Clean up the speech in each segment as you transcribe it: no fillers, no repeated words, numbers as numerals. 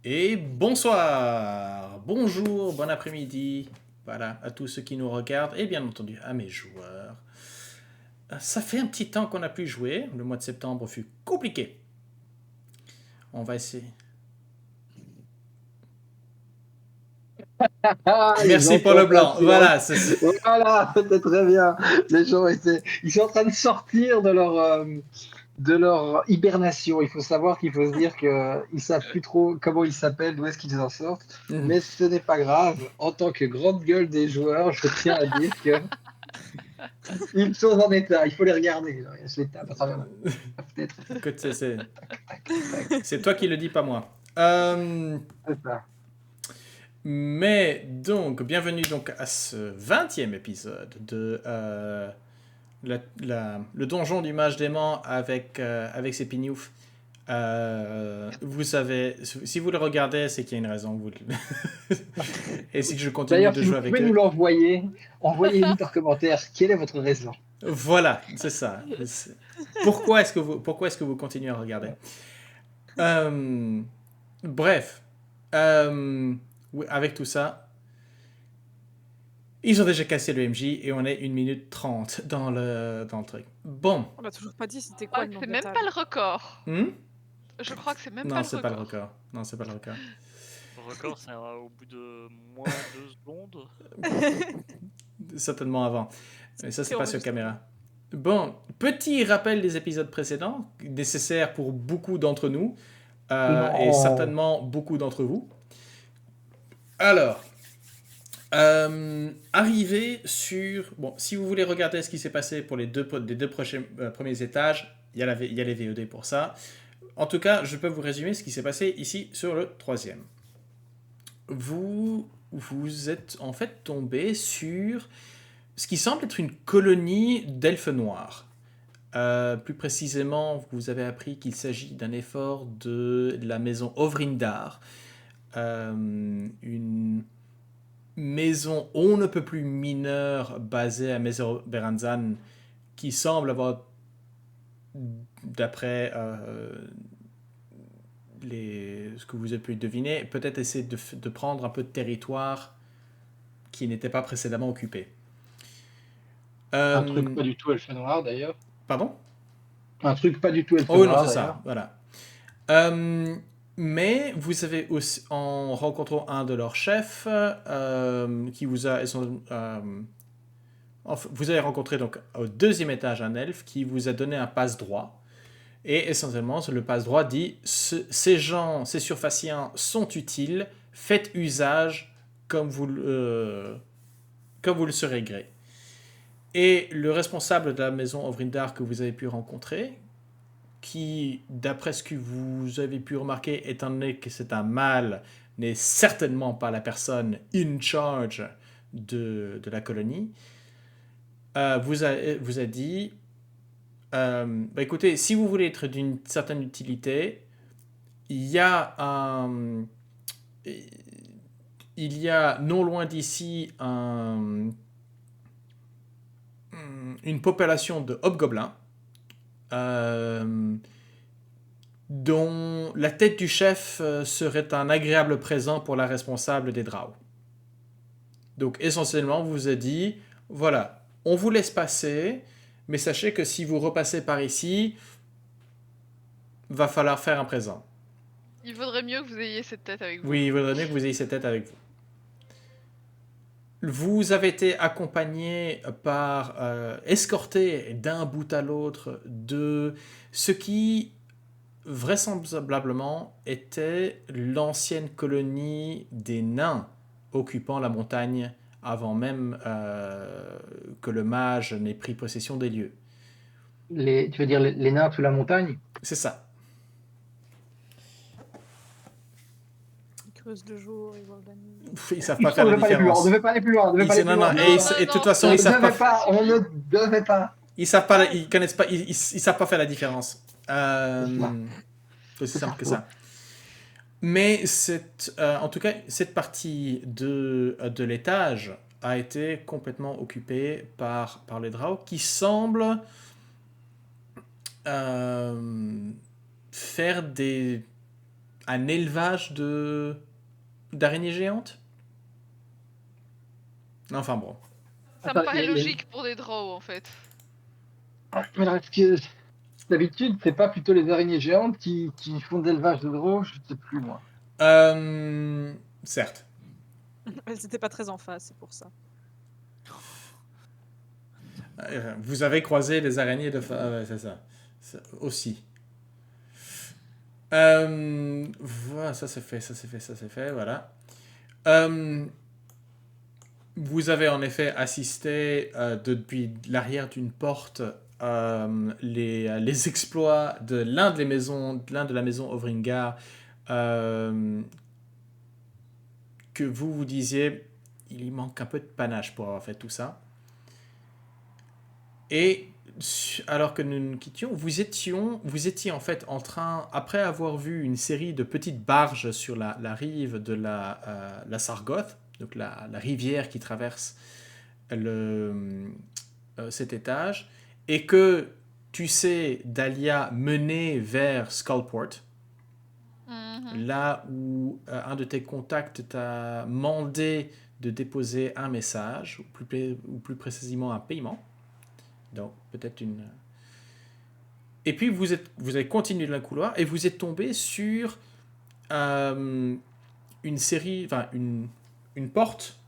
Et bonsoir, bonjour, bon après-midi, voilà, à tous ceux qui nous regardent et bien entendu à mes joueurs. Ça fait un petit temps qu'on n'a plus joué, le mois de septembre fut compliqué. On va essayer. Ah, ils Merci ont pour trop le blanc, patience. voilà, c'est... Voilà, c'était très bien. Les gens ils sont en train de sortir de leur hibernation. Il faut savoir qu'il faut se dire qu'ils savent plus trop comment ils s'appellent, d'où est-ce qu'ils en sortent. Mais ce n'est pas grave. En tant que grande gueule des joueurs, je tiens à dire que ils sont en état. Il faut les regarder. Je les tape à travers la fenêtre. Écoute, Tac, tac, tac. c'est toi qui le dis, pas moi. C'est ça. Mais donc, bienvenue donc à ce 20e épisode de le donjon du mage dément avec ses pignoufs. Vous savez, si vous le regardez, c'est qu'il y a une raison. Et si je continue D'ailleurs, de si vous jouer avec pouvez nous eux. l'envoyer, envoyez-nous par commentaire quelle est votre raison. Voilà, c'est ça. Pourquoi est-ce que vous continuez à regarder? Euh, Bref, oui, avec tout ça, ils ont déjà cassé le MJ et on est 1 minute 30 dans le truc. Bon. On a toujours pas dit c'était Je quoi crois le que nom c'est de la même pas table. le record. Hmm? Je crois que c'est même Non, pas le c'est pas le record. record. Non, c'est pas le record. Le record, c'est au bout de moins 2 secondes. Certainement avant. Mais ça, c'est C'est pas sur enregistré. caméra. Bon, petit rappel des épisodes précédents, nécessaire pour beaucoup d'entre nous, et Non. certainement beaucoup d'entre vous. Alors, arrivé sur... Bon, si vous voulez regarder ce qui s'est passé pour les deux premiers étages, il y a les VOD pour ça. En tout cas, je peux vous résumer ce qui s'est passé ici sur le 3e. Vous êtes en fait tombé sur ce qui semble être une colonie d'elfes noirs. Plus précisément, vous avez appris qu'il s'agit d'un effort de la maison Ovrindar, une maison on ne peut plus mineure basée à Mesoberanzan qui semble avoir, d'après ce que vous avez pu deviner, peut-être essayer de prendre un peu de territoire qui n'était pas précédemment occupé. Un truc pas du tout elfe noir d'ailleurs. Pardon? Un truc pas du tout elfe Oh oui, non, noir c'est d'ailleurs. ça, voilà. Mais vous avez aussi, en rencontrant un de leurs chefs, qui vous a... vous avez rencontré donc au 2e étage un elfe qui vous a donné un passe-droit. Et essentiellement, le passe-droit dit ces gens, ces surfaciens sont utiles, faites usage comme vous le serez gré. Et le responsable de la maison Ovrindar que vous avez pu rencontrer, qui, d'après ce que vous avez pu remarquer, étant donné que c'est un mâle, n'est certainement pas la personne in charge de la colonie, vous a dit écoutez, si vous voulez être d'une certaine utilité, il y a non loin d'ici une population de hobgoblins dont la tête du chef serait un agréable présent pour la responsable des Drow. Donc essentiellement, on vous a dit, voilà, on vous laisse passer, mais sachez que si vous repassez par ici, va falloir faire un présent. Il vaudrait mieux que vous ayez cette tête avec vous. Oui, il vaudrait mieux que vous ayez cette tête avec vous. Vous avez été accompagné par, escorté d'un bout à l'autre de ce qui vraisemblablement était l'ancienne colonie des nains occupant la montagne avant même que le mage n'ait pris possession des lieux. Tu veux dire les nains sous la montagne? C'est ça. Ils creusent le jour, ils voient la nuit. Ils savent pas faire On la ne devait pas aller plus loin, on différence. devait pas aller plus loin, on devait pas aller plus Non, loin. et de toute façon, On ils savent ne pas. devait pas, on ne devait pas. Ils savent pas, ils connaissent pas, ils savent pas faire la différence. C'est aussi simple que ça. Mais en tout cas, cette partie de l'étage a été complètement occupée par les Drow qui semblent faire un élevage d'araignées géantes. Enfin bon. Ça Attends, me paraît les- logique pour des draws en fait. Mais alors, est-ce que d'habitude, c'est pas plutôt les araignées géantes qui font de l'élevage de gros? Je sais plus, moi. Certes. Elles étaient pas très en face, c'est pour ça. Vous avez croisé les araignées de... ouais, c'est ça. Aussi. Voilà, ça c'est fait, voilà. Vous avez en effet assisté depuis l'arrière d'une porte les exploits de l'un de la maison Ovringar que vous disiez, il y manque un peu de panache pour avoir fait tout ça. Et alors que nous nous quittions, vous étiez en fait en train, après avoir vu une série de petites barges sur la rive de la Sargoth, donc la rivière qui traverse cet étage, et que tu sais Dahlia mener vers Skullport, là où un de tes contacts t'a demandé de déposer un message, ou plus précisément un paiement. Donc, peut-être une... Et puis, vous avez continué dans le couloir et vous êtes tombé sur une série... Enfin, une porte,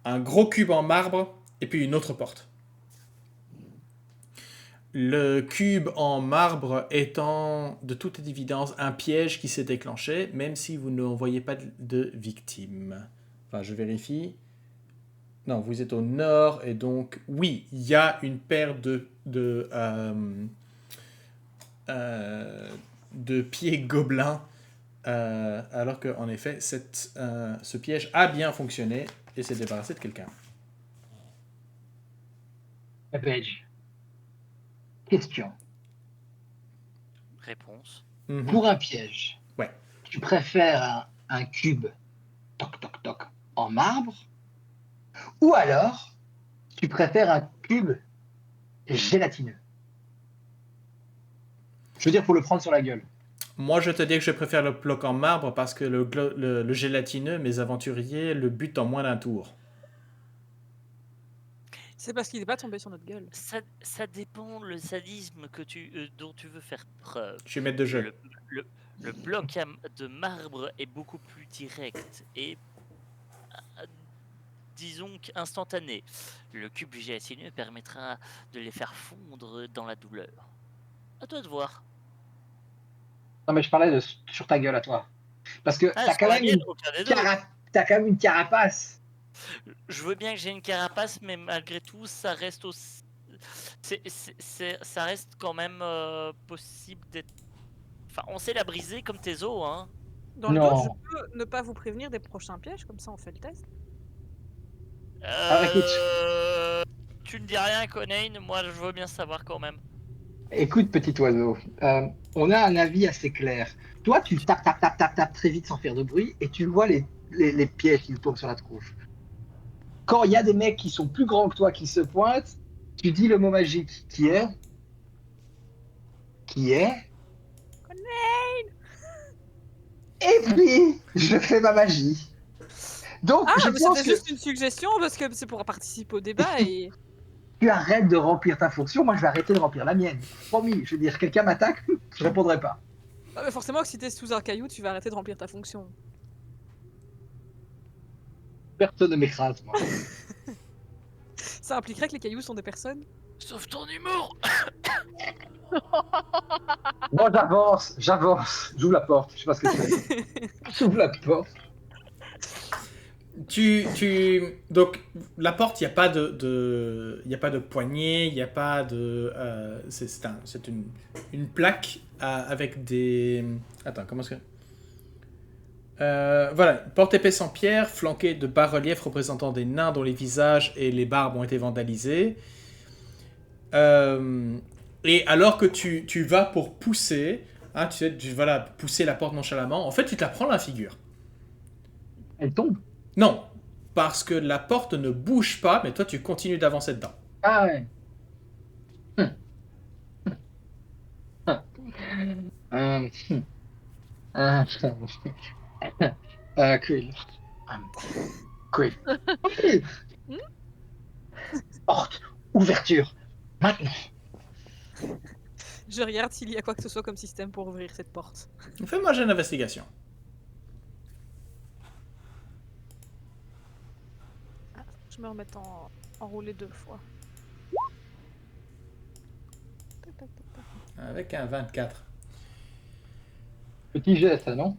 un gros cube en marbre et puis une autre porte. Le cube en marbre étant, de toute évidence, un piège qui s'est déclenché, même si vous ne voyez pas de victime. Enfin, je vérifie... Non, vous êtes au nord, et donc, oui, il y a une paire de pieds gobelins, alors qu'en effet, ce piège a bien fonctionné et s'est débarrassé de quelqu'un. Page. Question. Réponse. Pour un piège, Ouais. tu préfères un cube toc toc toc en marbre ou alors tu préfères un cube gélatineux? Je veux dire, pour le prendre sur la gueule. Moi, je te dis que je préfère le bloc en marbre parce que le gélatineux, mes aventuriers, le butent en moins d'un tour. C'est parce qu'il n'est pas tombé sur notre gueule. Ça dépend le sadisme dont tu veux faire preuve. Je suis maître de jeu. Le bloc de marbre est beaucoup plus direct et disons qu'instantané. Le cube gélatineux permettra de les faire fondre dans la douleur. À toi de voir. Non, mais je parlais sur ta gueule à toi. Parce que t'as quand même t'as quand même une carapace. Je veux bien que j'ai une carapace, mais malgré tout, ça reste aussi... ça reste quand même possible d'être... Enfin, on sait la briser comme tes os, hein. Dans le Non. doute, je peux ne pas vous prévenir des prochains pièges, comme ça on fait le test. écoute. Tu ne dis rien, Conain, moi je veux bien savoir quand même. Écoute, petit oiseau, on a un avis assez clair. Toi, tu tapes très vite sans faire de bruit et tu vois les pièges qui tombent sur la tronche. Quand il y a des mecs qui sont plus grands que toi qui se pointent, tu dis le mot magique qui est et puis je fais ma magie. Donc Ah, je mais pense c'était que juste une suggestion parce que c'est pour participer au débat et. tu arrêtes de remplir ta fonction, moi je vais arrêter de remplir la mienne. Promis, je veux dire, quelqu'un m'attaque, je répondrai pas. Ah, mais forcément que si t'es sous un caillou, tu vas arrêter de remplir ta fonction. Personne ne m'écrase, moi. Ça impliquerait que les cailloux sont des personnes. Sauf ton humour. Moi j'avance, j'ouvre la porte, je sais pas ce que c'est. J'ouvre la porte. Donc, la porte, il n'y a pas il y a pas de poignée, il n'y a pas de... c'est une plaque avec des... Attends, comment est-ce que... voilà, porte épaisse en pierre, flanquée de bas-reliefs représentant des nains dont les visages et les barbes ont été vandalisés. Et alors que tu vas pour pousser, hein, tu vas pousser la porte nonchalamment, en fait, tu te la prends dans la figure. Elle tombe. Non, parce que la porte ne bouge pas, mais toi, tu continues d'avancer dedans. Ah ouais. Euh, Quill. Quill. Hmm. Porte. Ouverture. Maintenant. Je regarde s'il y a quoi que ce soit comme système pour ouvrir cette porte. Fais-moi j'ai une investigation. Ah, je me remets en enroulé 2 fois. Tac, tac, tac, tac. Avec un 24. Petit jet, ça, non?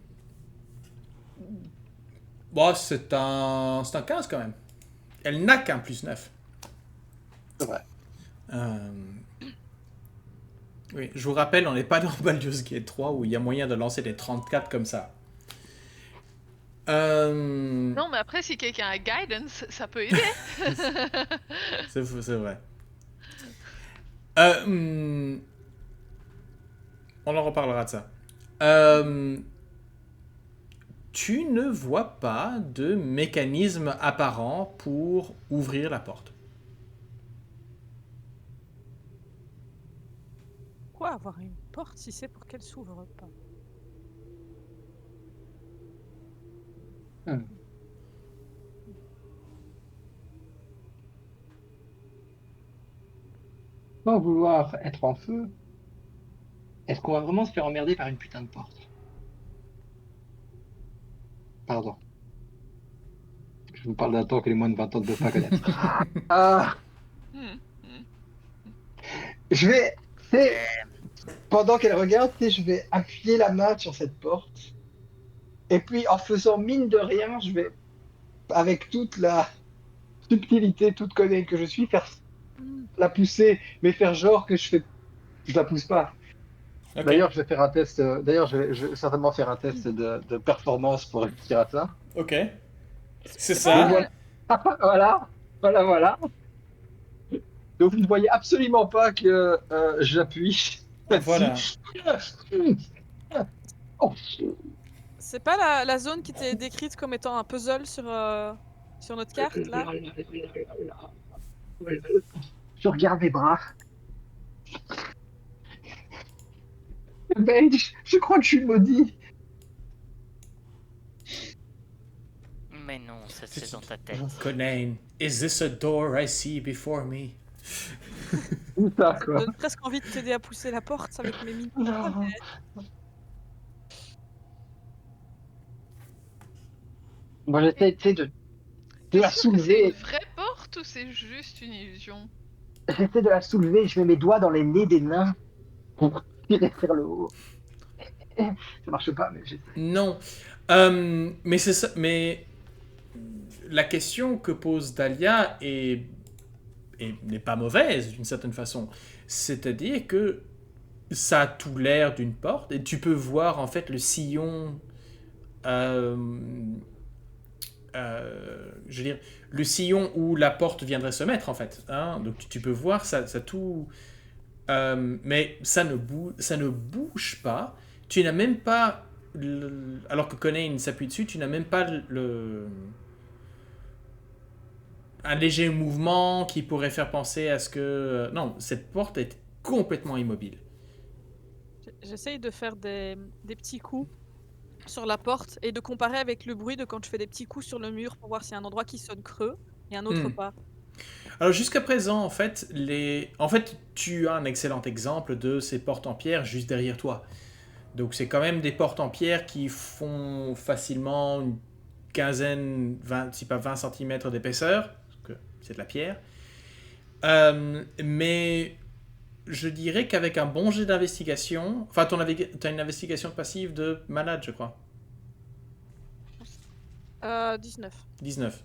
Bon, c'est un 15 quand même. Elle n'a qu'un plus 9. C'est vrai. Oui, je vous rappelle, on n'est pas dans Baldur's Gate 3 où il y a moyen de lancer des 34 comme ça. Non, mais après, si quelqu'un a guidance, ça peut aider. C'est vrai. On en reparlera de ça. Tu ne vois pas de mécanisme apparent pour ouvrir la porte. Pourquoi avoir une porte si c'est pour qu'elle s'ouvre pas? Sans vouloir être en feu, est-ce qu'on va vraiment se faire emmerder par une putain de porte? Pardon. Je vous parle d'un temps que les moins de 20 ans ne peuvent pas connaître. Hmm. Je vais, pendant qu'elle regarde, je vais appuyer la main sur cette porte. Et puis, en faisant mine de rien, je vais, avec toute la subtilité, toute conne que je suis, faire la pousser, mais faire genre que je la pousse pas. Ok. D'ailleurs, je vais faire un test. D'ailleurs, je vais certainement faire un test de performance pour réussir à ça. Ok. C'est Donc ça. voilà, voilà. Donc vous ne voyez absolument pas que j'appuie Voilà. là-dessus. Oh. C'est pas la zone qui était décrite comme étant un puzzle sur notre carte, là? Je regarde mes bras. Ben, je crois que je suis maudit. Mais non, ça c'est dans ta tête. Conan, is this a door I see before me? Où ça, Ça quoi? me donne presque envie de t'aider à pousser la porte avec mes mines. Non. Moi, j'essaie, tu sais, de la C'est sûr que c'est soulever. une vraie porte ou c'est juste une illusion? J'essaie de la soulever. Je mets mes doigts dans les nez des nains pour tirer vers le haut. Ça marche pas, mais j'essaie. Non. Mais c'est ça. Mais la question que pose Dahlia n'est pas mauvaise d'une certaine façon. C'est-à-dire que ça a tout l'air d'une porte et tu peux voir en fait le sillon. Je veux dire, le sillon où la porte viendrait se mettre en fait. Hein. Donc tu peux voir ça tout. Mais ça ne bouge pas. Tu n'as même pas. Alors que Conan s'appuie dessus, tu n'as même pas un léger mouvement qui pourrait faire penser à ce que. Non, cette porte est complètement immobile. J'essaye de faire des petits coups sur la porte et de comparer avec le bruit de quand je fais des petits coups sur le mur pour voir s'il y a un endroit qui sonne creux et un autre pas. Alors jusqu'à présent, en fait, tu as un excellent exemple de ces portes en pierre juste derrière toi. Donc c'est quand même des portes en pierre qui font facilement une quinzaine, 20, si pas 20 cm d'épaisseur, parce que c'est de la pierre. Mais je dirais qu'avec un bon jet d'investigation, enfin t'as une investigation passive de malade, je crois. 19. 19.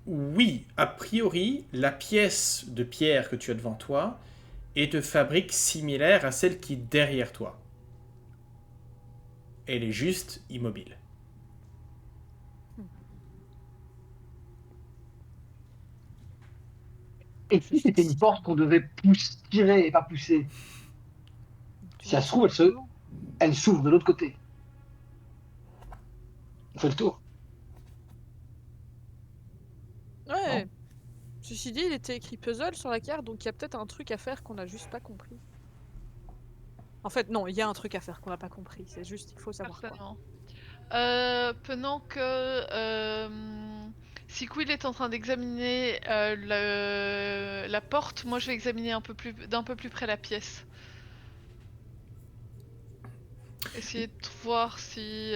Oui, a priori, la pièce de pierre que tu as devant toi est de fabrique similaire à celle qui est derrière toi. Elle est juste immobile. Et si c'était une porte qu'on devait tirer et pas pousser? Si ça se trouve, elle s'ouvre de l'autre côté. On fait le tour. Ouais. Non. Ceci dit, il était écrit puzzle sur la carte, donc il y a peut-être un truc à faire qu'on n'a juste pas compris. En fait, non, il y a un truc à faire qu'on n'a pas compris. C'est juste, il faut savoir quoi. Certainement. Pendant que si Quill est en train d'examiner la porte, moi je vais examiner d'un peu plus près la pièce. Essayer de voir si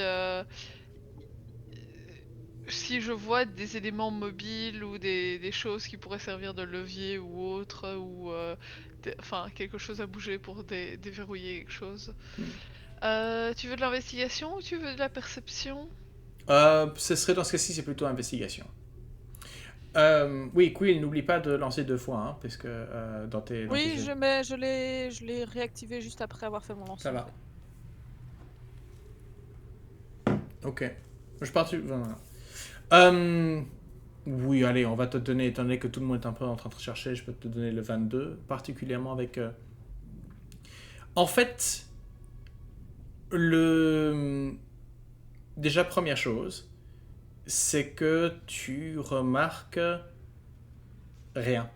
je vois des éléments mobiles ou des choses qui pourraient servir de levier ou autre, ou enfin quelque chose à bouger pour déverrouiller quelque chose. Tu veux de l'investigation ou tu veux de la perception? Ce serait dans ce cas-ci, c'est plutôt investigation. Oui, Quill, n'oublie pas de lancer 2 fois, hein, parce que dans tes Oui, jets. je l'ai réactivé juste après avoir fait mon lancer. Ça en va. fait. Ok. Je pars dessus. Voilà. Oui, allez, on va te donner, étant donné que tout le monde est un peu en train de chercher, je peux te donner le 22, particulièrement avec... En fait, déjà, première chose, c'est que tu remarques rien.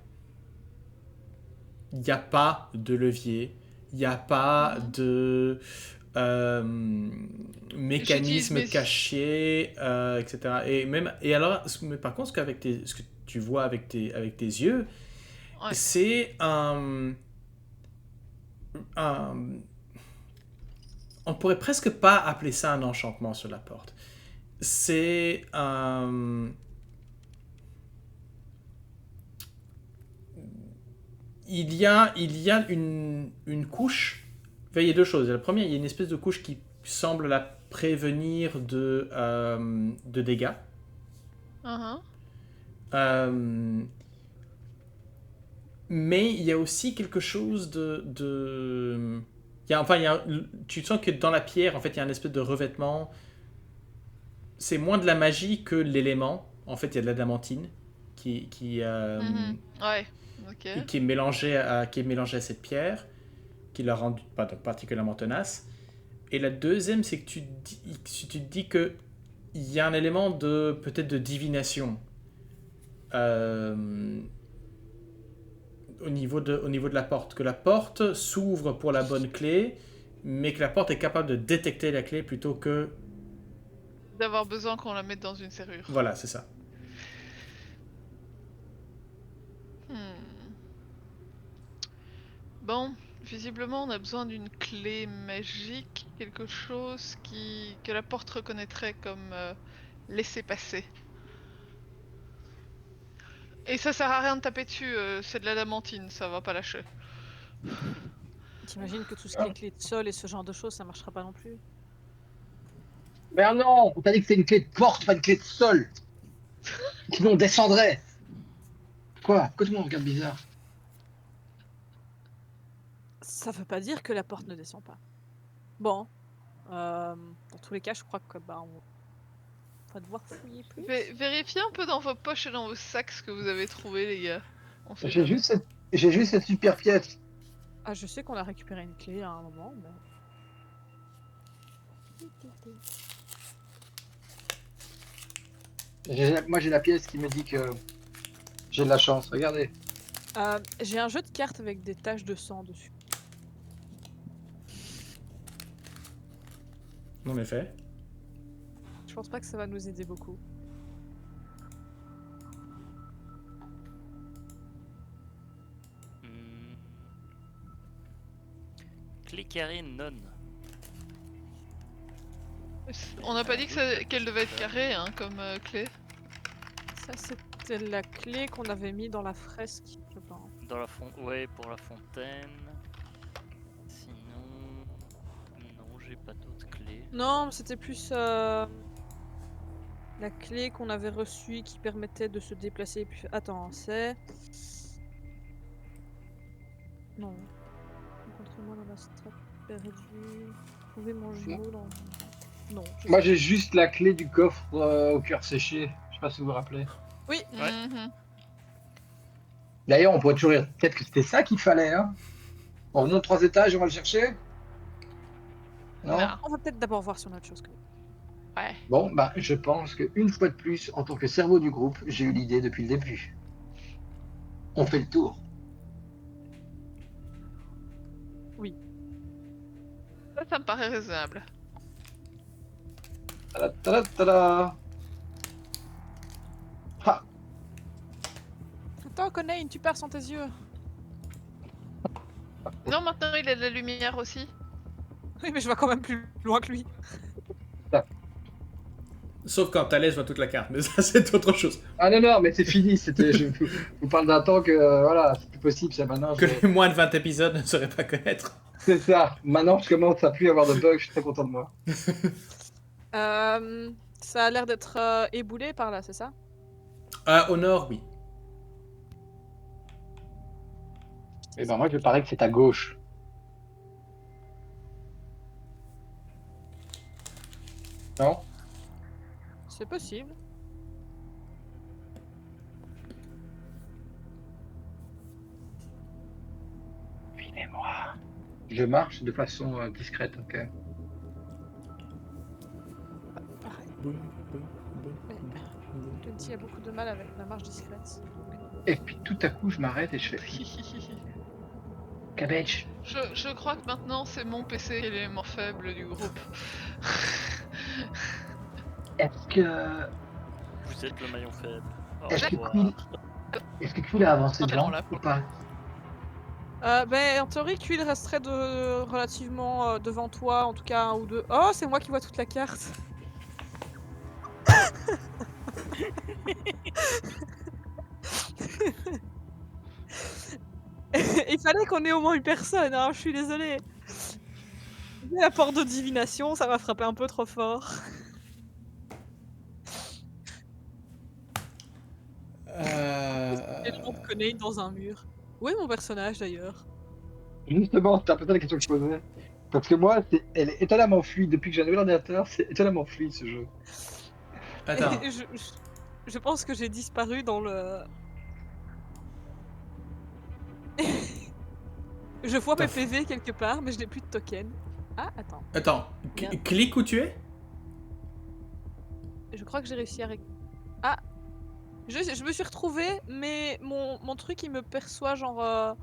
Il n'y a pas de levier, il n'y a pas de mécanisme mes- caché, etc. Et alors, mais par contre, ce que tu vois avec tes yeux, Ouais. c'est on pourrait presque pas appeler ça un enchantement sur la porte. C'est il y a une couche. Enfin, il y a 2 choses. La première, il y a une espèce de couche qui semble la prévenir de dégâts. Uh-huh. Mais il y a aussi quelque chose de... tu sens que dans la pierre, en fait, il y a un espèce de revêtement. C'est moins de la magie que l'élément. En fait, il y a de l'adamantine Ouais. Ok. qui est mélangée à cette pierre, qui la rend pas particulièrement tenace. Et la deuxième, c'est que tu te dis que il y a un élément de peut-être de divination au niveau de la porte, que la porte s'ouvre pour la bonne clé, mais que la porte est capable de détecter la clé plutôt que... D'avoir besoin qu'on la mette dans une serrure. Voilà, c'est ça. Bon, visiblement on a besoin d'une clé magique, quelque chose que la porte reconnaîtrait comme laisser passer. Et ça sert à rien de taper dessus, c'est de l'adamantine, ça va pas lâcher. T'imagines que tout ce qui est clé de sol et ce genre de choses, ça marchera pas non plus. Mais non, on t'a dit que c'est une clé de porte, pas une clé de sol. Sinon on descendrait. Quoi? Pourquoi tout le monde regarde bizarre? Ça veut pas dire que la porte ne descend pas. Bon, dans tous les cas, je crois que on va devoir fouiller plus. Vérifiez un peu dans vos poches et dans vos sacs ce que vous avez trouvé, les gars. On sait J'ai jamais. juste cette super pièce. Ah, je sais qu'on a récupéré une clé à un moment, mais... Moi j'ai la pièce qui me dit que j'ai de la chance. Regardez. J'ai un jeu de cartes avec des taches de sang dessus. En effet. Je pense pas que ça va nous aider beaucoup. Clé carrée non. On n'a pas dit qu'elle devait être carrée, hein, comme clé. Ça, c'était la clé qu'on avait mis dans la fresque, je pense. Dans la ouais, pour la fontaine. Sinon, non, j'ai pas d'autres clés. Non, c'était plus la clé qu'on avait reçue qui permettait de se déplacer. Puis... Attends, c'est... Non. Rencontrez-moi dans la strate perdue. Trouvez mon jumeau dans... Non. Moi j'ai juste la clé du coffre au cœur séché. Je sais pas si vous vous rappelez. Oui. Ouais. D'ailleurs, on pourrait toujours dire peut-être que c'était ça qu'il fallait. Hein. On remonte 3 étages, on va le chercher. Non. On va peut-être d'abord voir si on a autre chose que... Ouais. Bon, bah je pense qu'une fois de plus, en tant que cerveau du groupe, j'ai eu l'idée depuis le début. On fait le tour. Oui. Ça me paraît raisonnable. Tada, tada, tada. Ah, Attends, Conaine, tu perds sans tes yeux. Non, maintenant il a de la lumière aussi. Oui, mais je vois quand même plus loin que lui. Sauf quand Thalès voit toute la carte, mais ça c'est autre chose. ah non, non, mais c'est fini. Je vous parle d'un temps que voilà, c'est plus possible. Ça maintenant. Que les moins de 20 épisodes ne sauraient pas connaître. C'est ça. Maintenant, je commence à plus avoir de bugs. Je suis très content de moi. Ça a l'air d'être éboulé par là, c'est ça? Au nord, oui. Et ben moi, je parie que c'est à gauche. Non? C'est possible. Suivez-moi. Je marche de façon discrète, ok. Pareil. Twenty a beaucoup de mal avec la marche discrète. Et puis tout à coup, je m'arrête et je fais Cabbage. Je crois que maintenant c'est mon PC qui est l'élément faible du groupe. Est-ce que Vous êtes le maillon faible. Au Est-ce que revoir. Quill a avancé Ah, devant on l'a ou pas? Ben, en théorie, Quill resterait relativement devant toi, en tout cas un ou deux. Oh, c'est moi qui vois toute la carte. Il fallait qu'on ait au moins une personne, hein, je suis désolée. La porte de divination, ça m'a frappé un peu trop fort. Et je monte Conaine dans un mur. Où est mon personnage d'ailleurs? Justement, c'était un peu ça la question que je posais. Parce que moi, elle est étonnamment fluide. Depuis que j'ai un nouvel ordinateur, c'est étonnamment fluide ce jeu. Attends. Et je pense que j'ai disparu dans le... Je vois mes Attends. PV quelque part, mais je n'ai plus de token. Ah, attends. Attends, Merde. clique où tu es? Je crois que j'ai réussi à... Ah! Je me suis retrouvée, mais mon truc, il me perçoit genre...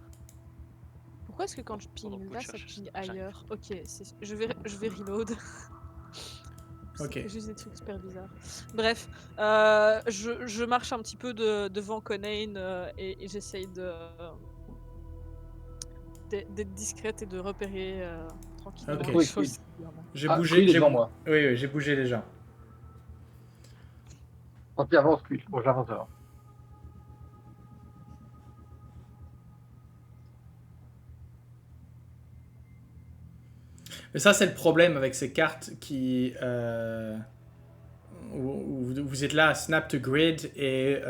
Pourquoi est-ce que quand je Pendant ping que là, je ça cherche ping ça, j'arrive. ailleurs? Ok, je vais reload. Ok. C'est juste des trucs super bizarres. Bref, je marche un petit peu devant Conaine et j'essaye d'être discrète et de repérer tranquillement Ok. les Oui, choses. J'ai Ah, bougé. Quill est j'ai devant bou- moi. Oui, oui, j'ai bougé les gens. Quand tu avances, Quill. Bon, j'avance alors. Mais ça, c'est le problème avec ces cartes qui. Où vous êtes là à Snap to Grid et.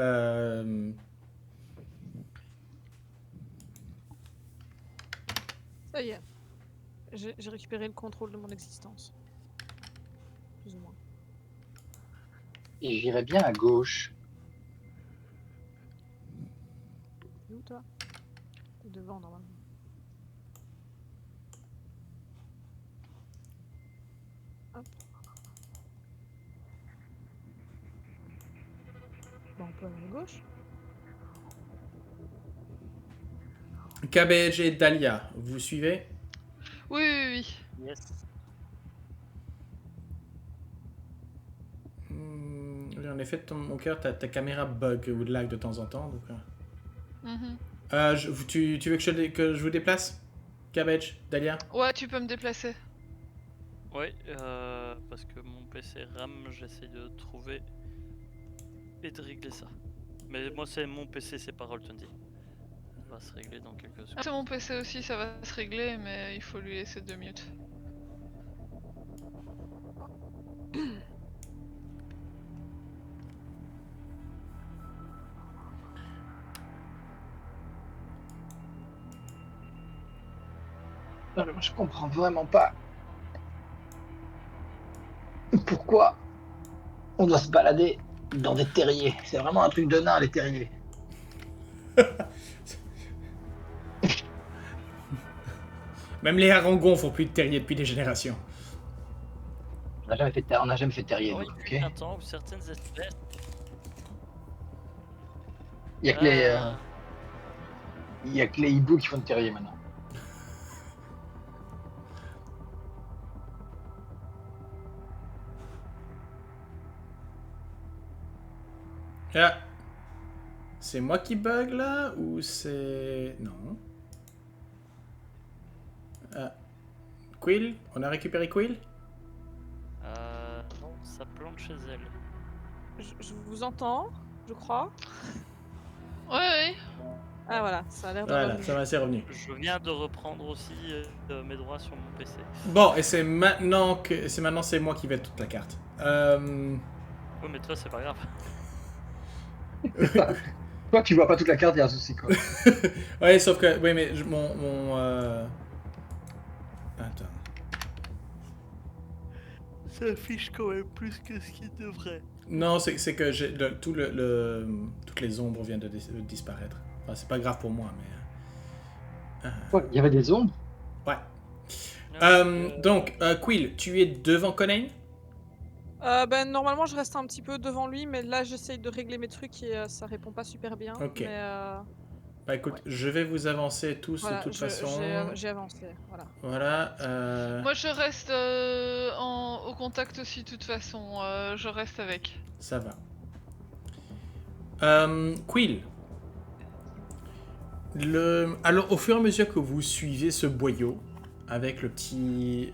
Ça y est, j'ai récupéré le contrôle de mon existence. Plus ou moins. Et j'irai bien à gauche. T'es où toi? T'es devant normalement. Hop. Bon, on peut aller à gauche. Cabbage et Dahlia, vous suivez? Oui, oui, oui. Yes. Oui, en effet, mon cœur, ta caméra bug ou lag de temps en temps. Donc, Mhm. tu veux que je vous déplace? Cabbage, Dahlia? Ouais, tu peux me déplacer. Ouais, parce que mon PC RAM, j'essaie de trouver et de régler ça. Mais moi, c'est mon PC, c'est pas Roll20. Ça va se régler dans quelques secondes. C'est mon PC aussi, ça va se régler, mais il faut lui laisser 2 minutes. Non, mais moi, je comprends vraiment pas. Pourquoi on doit se balader dans des terriers? C'est vraiment un truc de nain, les terriers. Même les harangons font plus de terriers depuis des générations. On n'a jamais fait terrier, Oui, nous, il y a eu un ok? temps où certaines espèces. Il y a que les hiboux qui font de terrier maintenant. Ah. C'est moi qui bug là ou c'est... Non. Ah. Quill? On a récupéré Quill? Non, ça plante chez elle. Je vous entends, je crois. Ouais. Ah voilà, ça a l'air de Voilà, revenir. ça va, c'est revenu. Je viens de reprendre aussi mes droits sur mon PC. Bon, et c'est maintenant que... c'est moi qui vais toute la carte. Oui, mais toi, c'est pas grave. Toi, tu vois pas toute la carte, il y a un souci, quoi. Ouais, sauf que... Oui, mais Attends. Ça affiche quand même plus que ce qu'il devrait. Non, c'est que j'ai toutes les ombres viennent de disparaître. Enfin, c'est pas grave pour moi, mais... Ouais, il y avait des ombres. Ouais. Donc, Donc, Quill, tu es devant Conan? Ben, normalement, je reste un petit peu devant lui, mais là, j'essaye de régler mes trucs et ça répond pas super bien. Ok. Mais, Bah écoute, je vais vous avancer tous voilà, de toute façon. j'ai avancé. Voilà. Voilà. Moi, je reste au contact aussi, de toute façon. Je reste avec. Ça va. Quill. Alors, au fur et à mesure que vous suivez ce boyau, avec le petit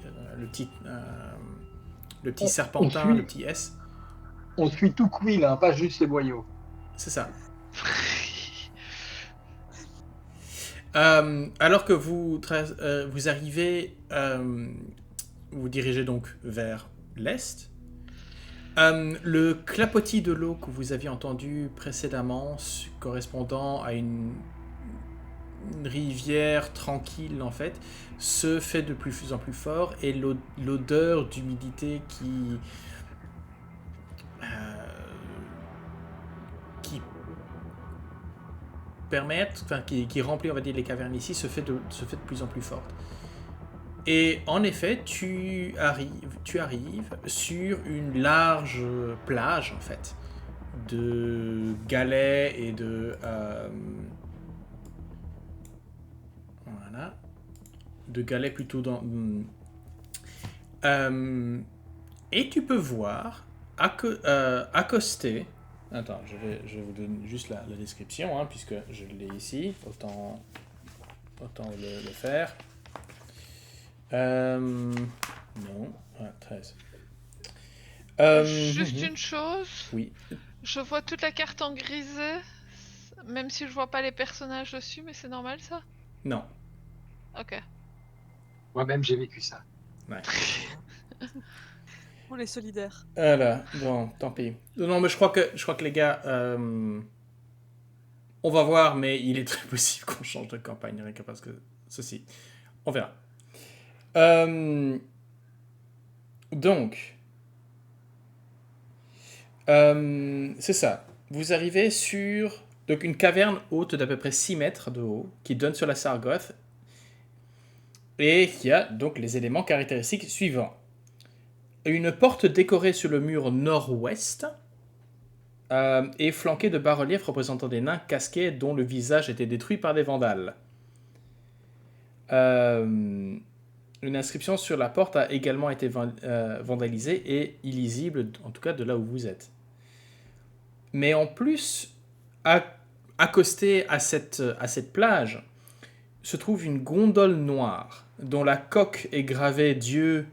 serpentin, suit. le petit S, On suit tout Quill, hein, pas juste les boyaux. c'est ça. Alors que vous arrivez, vous dirigez donc vers l'est. Le clapotis de l'eau que vous aviez entendu précédemment, correspondant à une rivière tranquille en fait, se fait de plus en plus fort et l'odeur d'humidité qui qui remplit on va dire les cavernes ici se fait de plus en plus forte. Et en effet, tu arrives sur une large plage en fait de galets et de galets plutôt dans et tu peux voir accosté. Attends, je vais vous donner juste la description, hein, puisque je l'ai ici. Autant le faire. Non, 13. Juste une chose. Oui. Je vois toute la carte en grisé, même si je vois pas les personnages dessus, mais c'est normal ça? Non. Ok. Moi-même, j'ai vécu ça. Ouais. On est solidaires. Voilà, bon, tant pis. Non, mais je crois que les gars, on va voir, mais il est très possible qu'on change de campagne, rien que parce que ceci. On verra. Donc, c'est ça. Vous arrivez sur donc une caverne haute d'à peu près 6 mètres de haut qui donne sur la Sargoth et qui a donc les éléments caractéristiques suivants. Une porte décorée sur le mur nord-ouest et flanquée de bas-reliefs représentant des nains casqués dont le visage était détruit par des vandales. Une inscription sur la porte a également été vandalisée et illisible, en tout cas de là où vous êtes. Mais en plus, accostée à cette plage, se trouve une gondole noire dont la coque est gravée Dieu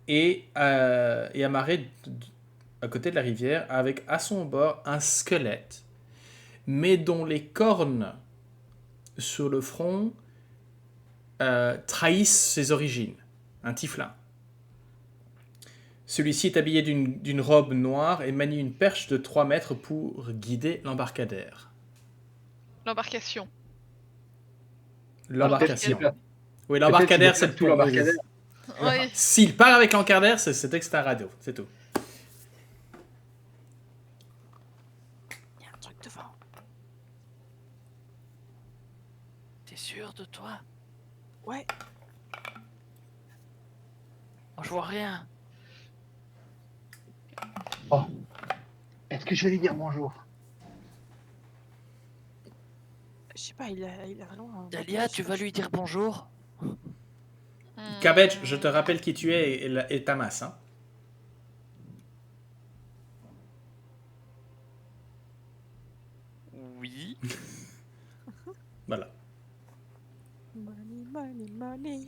et amarrée à côté de la rivière avec à son bord un squelette, mais dont les cornes sur le front trahissent ses origines, un tieflin. Celui-ci est habillé d'une robe noire et manie une perche de 3 mètres pour guider l'embarcadère. L'embarcation. L'embarcation. Peut-être Oui, l'embarcadère, c'est c'est tout l'embarcadère. Oui. S'il part avec l'embarcadère, c'est extra radio, c'est tout. Il y a un truc devant. T'es sûr de toi? Ouais. Moi, je vois rien. Oh. Est-ce que je vais lui dire bonjour? Je sais pas, il a vraiment. Dahlia, tu vas lui dire bonjour? Cabbage, je te rappelle qui tu es et ta masse. Hein. Voilà. Money, money, money.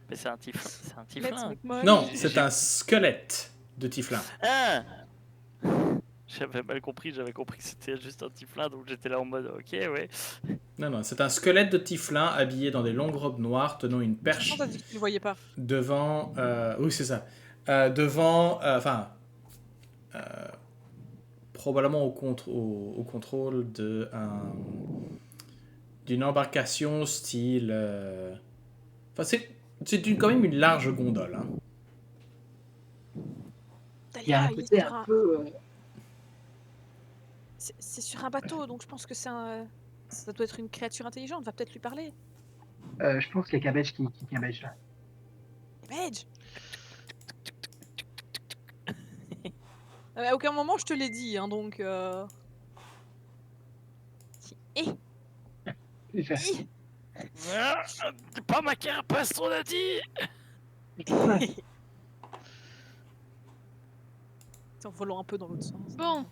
Mais c'est un tiflin. C'est un Let's tiflin. make money. Non, c'est un squelette de Tiflin. Ah J'avais mal compris, j'avais compris que c'était juste un tiflin, donc j'étais là en mode ok, ouais. Non, c'est un squelette de Tiflin habillé dans des longues robes noires, tenant une Pourtant, perche t'as dit que tu le voyais pas. devant. Oui, c'est ça. Devant. Enfin. Probablement au contrôle d'une embarcation style. Enfin, c'est quand même une large gondole. Hein. Il y a un Dalia, il est côté sur un un... peu. C'est sur un bateau, donc je pense que c'est un... Ça doit être une créature intelligente, va peut-être lui parler. Je pense qu'il y a Cabbage qui Cabbage là. Badge. À aucun moment je te l'ai dit, hein, donc... Eh, Il fait, Ah, pas ma carapace, on a dit. C'est en volant un peu dans l'autre sens. Bon.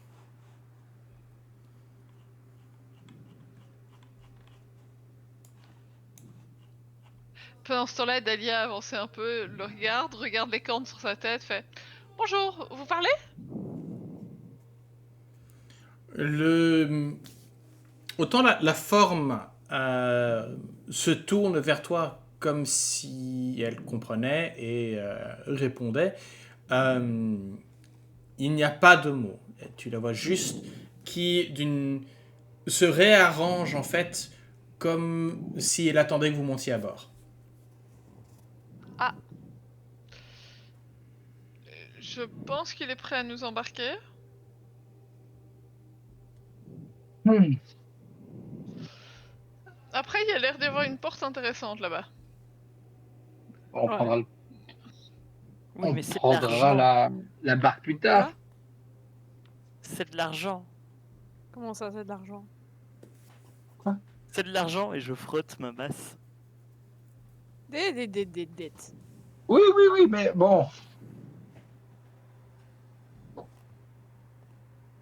Pendant ce temps-là, Dahlia avance un peu, le regarde les cornes sur sa tête, fait bonjour, vous parlez? Autant la forme se tourne vers toi comme si elle comprenait et répondait. Il n'y a pas de mots. Tu la vois juste qui se réarrange en fait comme si elle attendait que vous montiez à bord. Je pense qu'il est prêt à nous embarquer. Après, il y a l'air d'y avoir une porte intéressante là-bas. On Ouais. prendra, Oui, on mais c'est de prendra l'argent. la barque plus tard. C'est de l'argent. Comment ça, c'est de l'argent? C'est de l'argent et je frotte ma masse. Des. Oui, mais bon.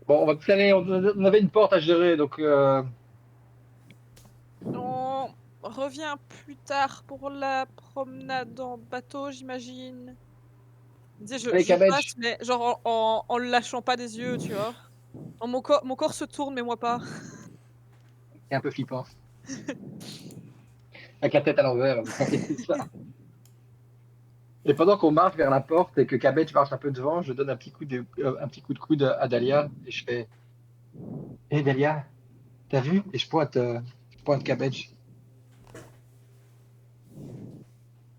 Bon, on va peut-être aller. On avait une porte à gérer, donc. On revient plus tard pour la promenade en bateau, j'imagine. Tu sais, Allez, je Cabbage. passe, mais genre en le lâchant pas des yeux, tu vois. Mon corps se tourne, mais moi pas. C'est un peu flippant. Avec la tête à l'envers, vous sentez tout ça. Et pendant qu'on marche vers la porte et que Cabbage marche un peu devant, je donne un petit coup de coude à Dahlia et je fais hé Dahlia, t'as vu? Et je pointe Cabbage.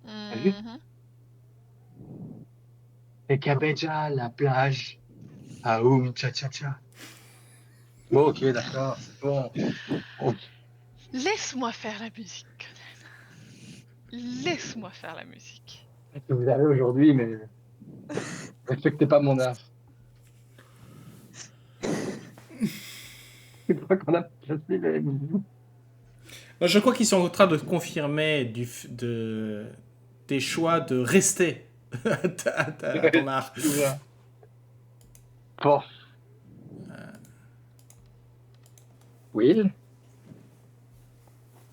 T'as vu? Mhm. Et Cabbage à la plage. Ah cha cha cha. Bon, ok, d'accord, c'est bon. Laisse-moi faire la musique, Conan. Laisse-moi faire la musique. Peut-être que vous avez aujourd'hui, mais respectez pas mon art. Une fois qu'on a placé les musiques. Je crois qu'ils sont en train de confirmer tes choix de rester à ton art. Bon. Will,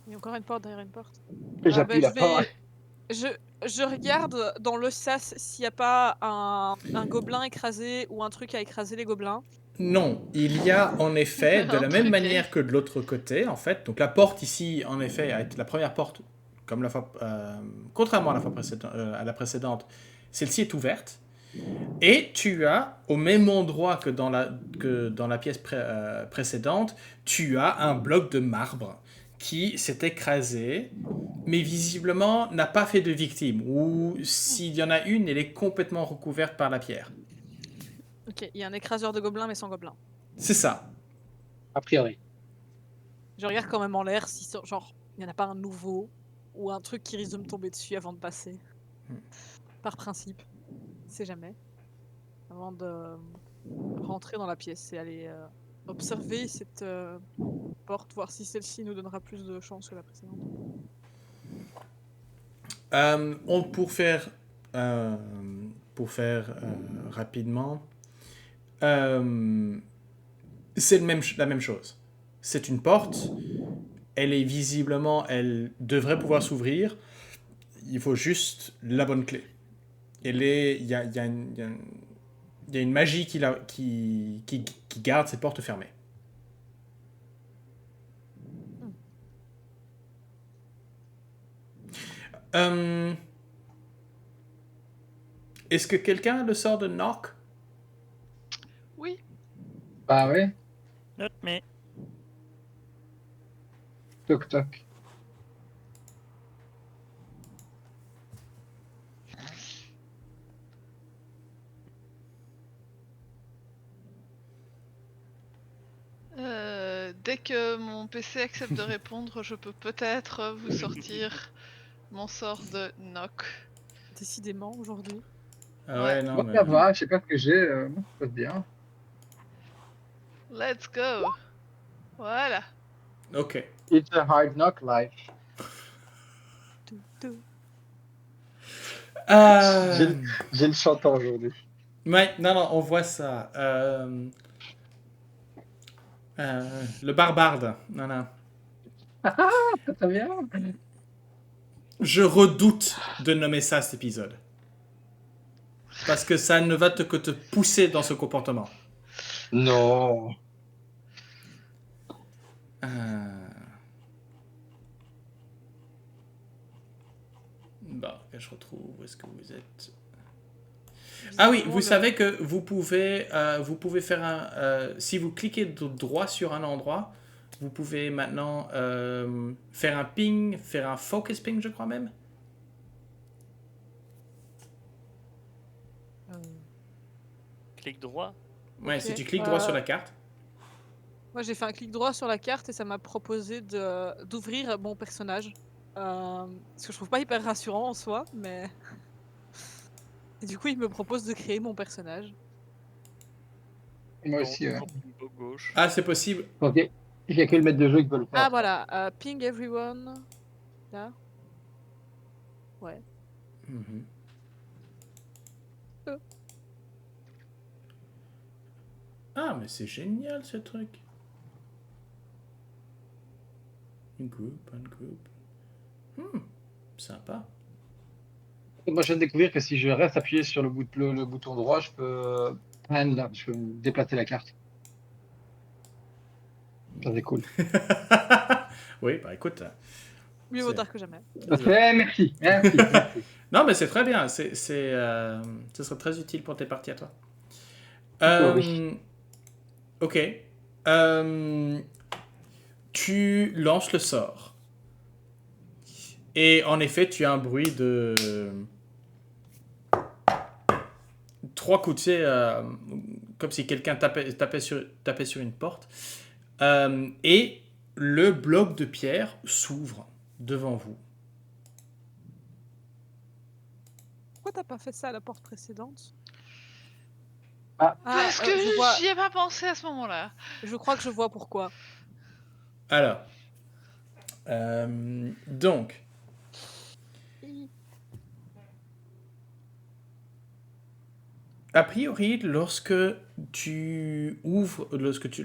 Il y a encore une porte derrière une porte. j'appuie la porte. Je regarde dans le sas s'il n'y a pas un gobelin écrasé ou un truc à écraser les gobelins. Non, il y a en effet, de la même Ok. manière que de l'autre côté, en fait. Donc la porte ici, en effet, a été la première porte, comme la fois, contrairement à la précédente, celle-ci est ouverte. Et tu as, au même endroit que dans la pièce précédente, tu as un bloc de marbre qui s'est écrasé, mais visiblement n'a pas fait de victime. Ou s'il y en a une, elle est complètement recouverte par la pierre. Ok, il y a un écraseur de gobelins mais sans gobelins. C'est ça. A priori. Je regarde quand même en l'air si genre il n'y en a pas un nouveau ou un truc qui risque de me tomber dessus avant de passer. Par principe, c'est jamais. Avant de rentrer dans la pièce et aller observer cette porte, voir si celle-ci nous donnera plus de chance que la précédente. Pour faire rapidement, c'est la même chose. c'est une porte. Elle est visiblement, elle devrait pouvoir s'ouvrir. Il faut juste la bonne clé. Il y a une magie qui garde ces portes fermées. Est-ce que quelqu'un a le sort de knock? Oui. Bah ouais, Not me. toc toc. Dès que mon PC accepte de répondre, je peux peut-être vous sortir mon sort de knock. Décidément, aujourd'hui. Ah Ouais. non, Moi, mais... ça va, je sais pas ce que j'ai, moi, ça passe bien. Let's go. Voilà. Ok. It's a hard knock life. Tout. J'ai le chanteur aujourd'hui. Ouais, non, on voit ça. Le barbarde. Non. Très bien. Je redoute de nommer ça cet épisode. Parce que ça ne va que te pousser dans ce comportement. Non. Bon, je retrouve où est-ce que vous êtes. Ah oui, vous savez que vous pouvez faire un... si vous cliquez droit sur un endroit, vous pouvez maintenant faire un ping, faire un focus ping, je crois même. Clic droit. Ouais, Ok, si tu cliques droit sur la carte. Moi, j'ai fait un clic droit sur la carte et ça m'a proposé d'ouvrir mon personnage. Ce que je trouve pas hyper rassurant en soi, mais... Et du coup, il me propose de créer mon personnage. Moi Dans- aussi, ouais. dans le bas gauche. Ah, c'est possible. Ok. Il y a que le maître de jeu qui peut le faire. Ah, voilà. Ping everyone. Là. Ouais. Mhm. Ah, mais c'est génial ce truc. Une groupe. Sympa. Moi, je viens de découvrir que si je reste appuyé sur le bouton droit, je peux je peux déplacer la carte. Ça, c'est cool. Oui, bah écoute. Mieux vaut C'est- tard que jamais. Merci. Non, mais c'est très bien. Ce serait très utile pour tes parties à toi. Oui. Ok. Tu lances le sort. Et en effet, tu as un bruit de... 3 coups, tu sais, comme si quelqu'un tapait sur une porte. Et le bloc de pierre s'ouvre devant vous. Pourquoi t'as pas fait ça à la porte précédente? Ah. Parce que je vois... j'y ai pas pensé à ce moment-là. Je crois que je vois pourquoi. Alors, donc, a priori, lorsque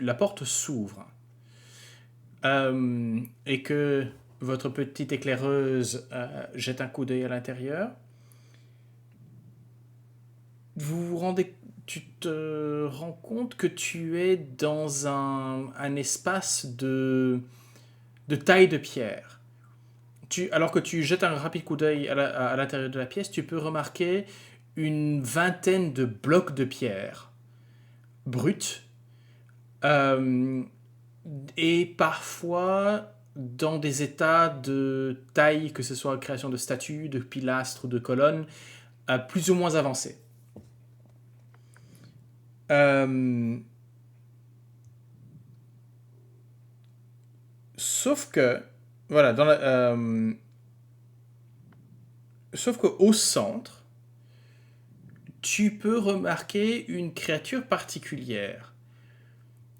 la porte s'ouvre et que votre petite éclaireuse jette un coup d'œil à l'intérieur, tu te rends compte que tu es dans un espace de taille de pierre. Alors que tu jettes un rapide coup d'œil à l'intérieur de la pièce, tu peux remarquer une vingtaine de blocs de pierre bruts et parfois dans des états de taille, que ce soit création de statues, de pilastres ou de colonnes, plus ou moins avancés. Sauf que, voilà, sauf qu'au centre, tu peux remarquer une créature particulière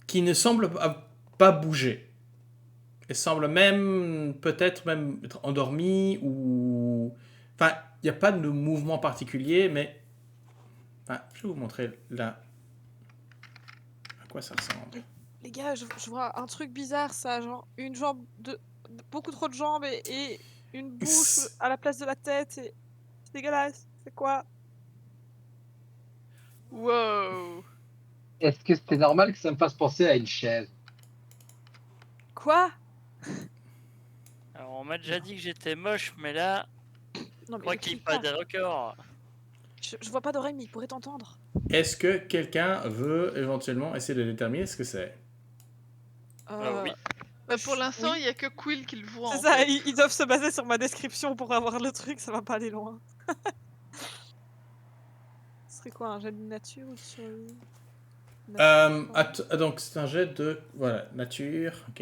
qui ne semble pas bouger. Elle semble peut-être même être endormie ou... Enfin, il n'y a pas de mouvement particulier, mais... Enfin, je vais vous montrer là à quoi ça ressemble. Les gars, je vois un truc bizarre, ça, genre une jambe beaucoup trop de jambes et une bouche à la place de la tête. Et... C'est dégueulasse. C'est quoi? Wow. Est-ce que c'est normal que ça me fasse penser à une chaise? Quoi? Alors, on m'a déjà dit que j'étais moche, mais là, Non, je crois mais qu'il crie pas pas. des records. Je vois pas d'oreille, mais il pourrait t'entendre. Est-ce que quelqu'un veut éventuellement essayer de déterminer ce que c'est? Oui. Bah, pour l'instant, oui. il y a que Quill qui le voit. C'est en ça, fait. ils doivent se baser sur ma description pour avoir le truc, ça va pas aller loin. Ce serait quoi, un jet de nature ou de survie? Donc c'est un jet de voilà nature, ok.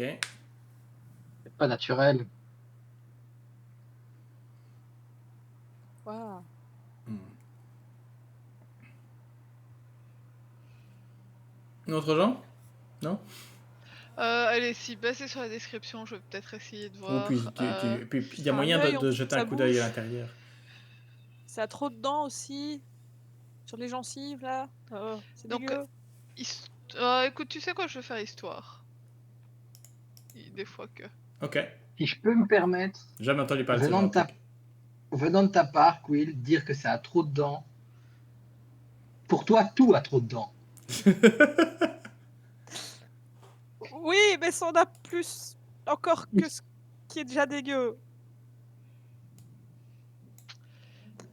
C'est pas naturel. Wow. Autre gens? Non? Allez, si basé sur la description, je vais peut-être essayer de Ou voir. puis il y a un moyen œil, de on jeter sa un coup d'œil à bouche. l'intérieur. Ça a trop de dents aussi. Sur les gencives là. Oh, c'est Donc, dégueu. écoute, tu sais quoi, je vais faire histoire. Des fois que. Ok. Si je peux me permettre, Jamais entendu parler de ce venant genre de de ta, truc. venant de ta part, Quill, dire que ça a trop de dents. Pour toi, tout a trop de dents. Oui, mais ça en a plus encore que ce qui est déjà dégueu.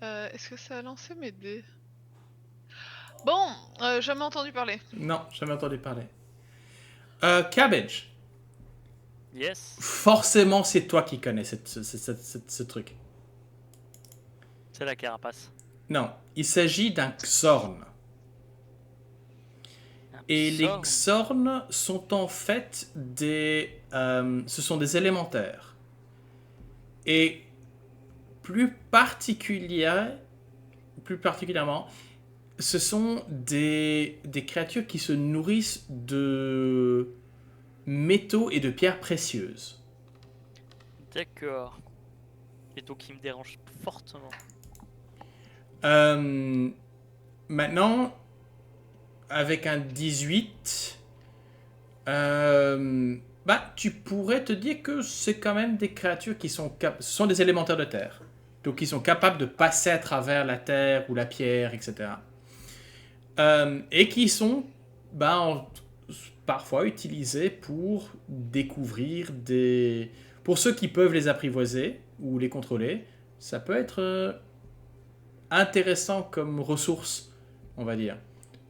Est-ce que ça a lancé mes dés? Bon, jamais entendu parler. Non, jamais entendu parler. Cabbage. Yes. Forcément, c'est toi qui connais ce truc. C'est la carapace. Non, il s'agit d'un Xorn. Et les Xorn sont en fait ce sont des élémentaires. Et plus particulièrement, ce sont des créatures qui se nourrissent de métaux et de pierres précieuses. D'accord. Et donc il me dérange fortement. Maintenant, avec un 18, tu pourrais te dire que c'est quand même des créatures qui sont des élémentaires de terre. Donc ils sont capables de passer à travers la terre ou la pierre, etc. Et qui sont parfois utilisés pour découvrir pour ceux qui peuvent les apprivoiser ou les contrôler, ça peut être intéressant comme ressource, on va dire.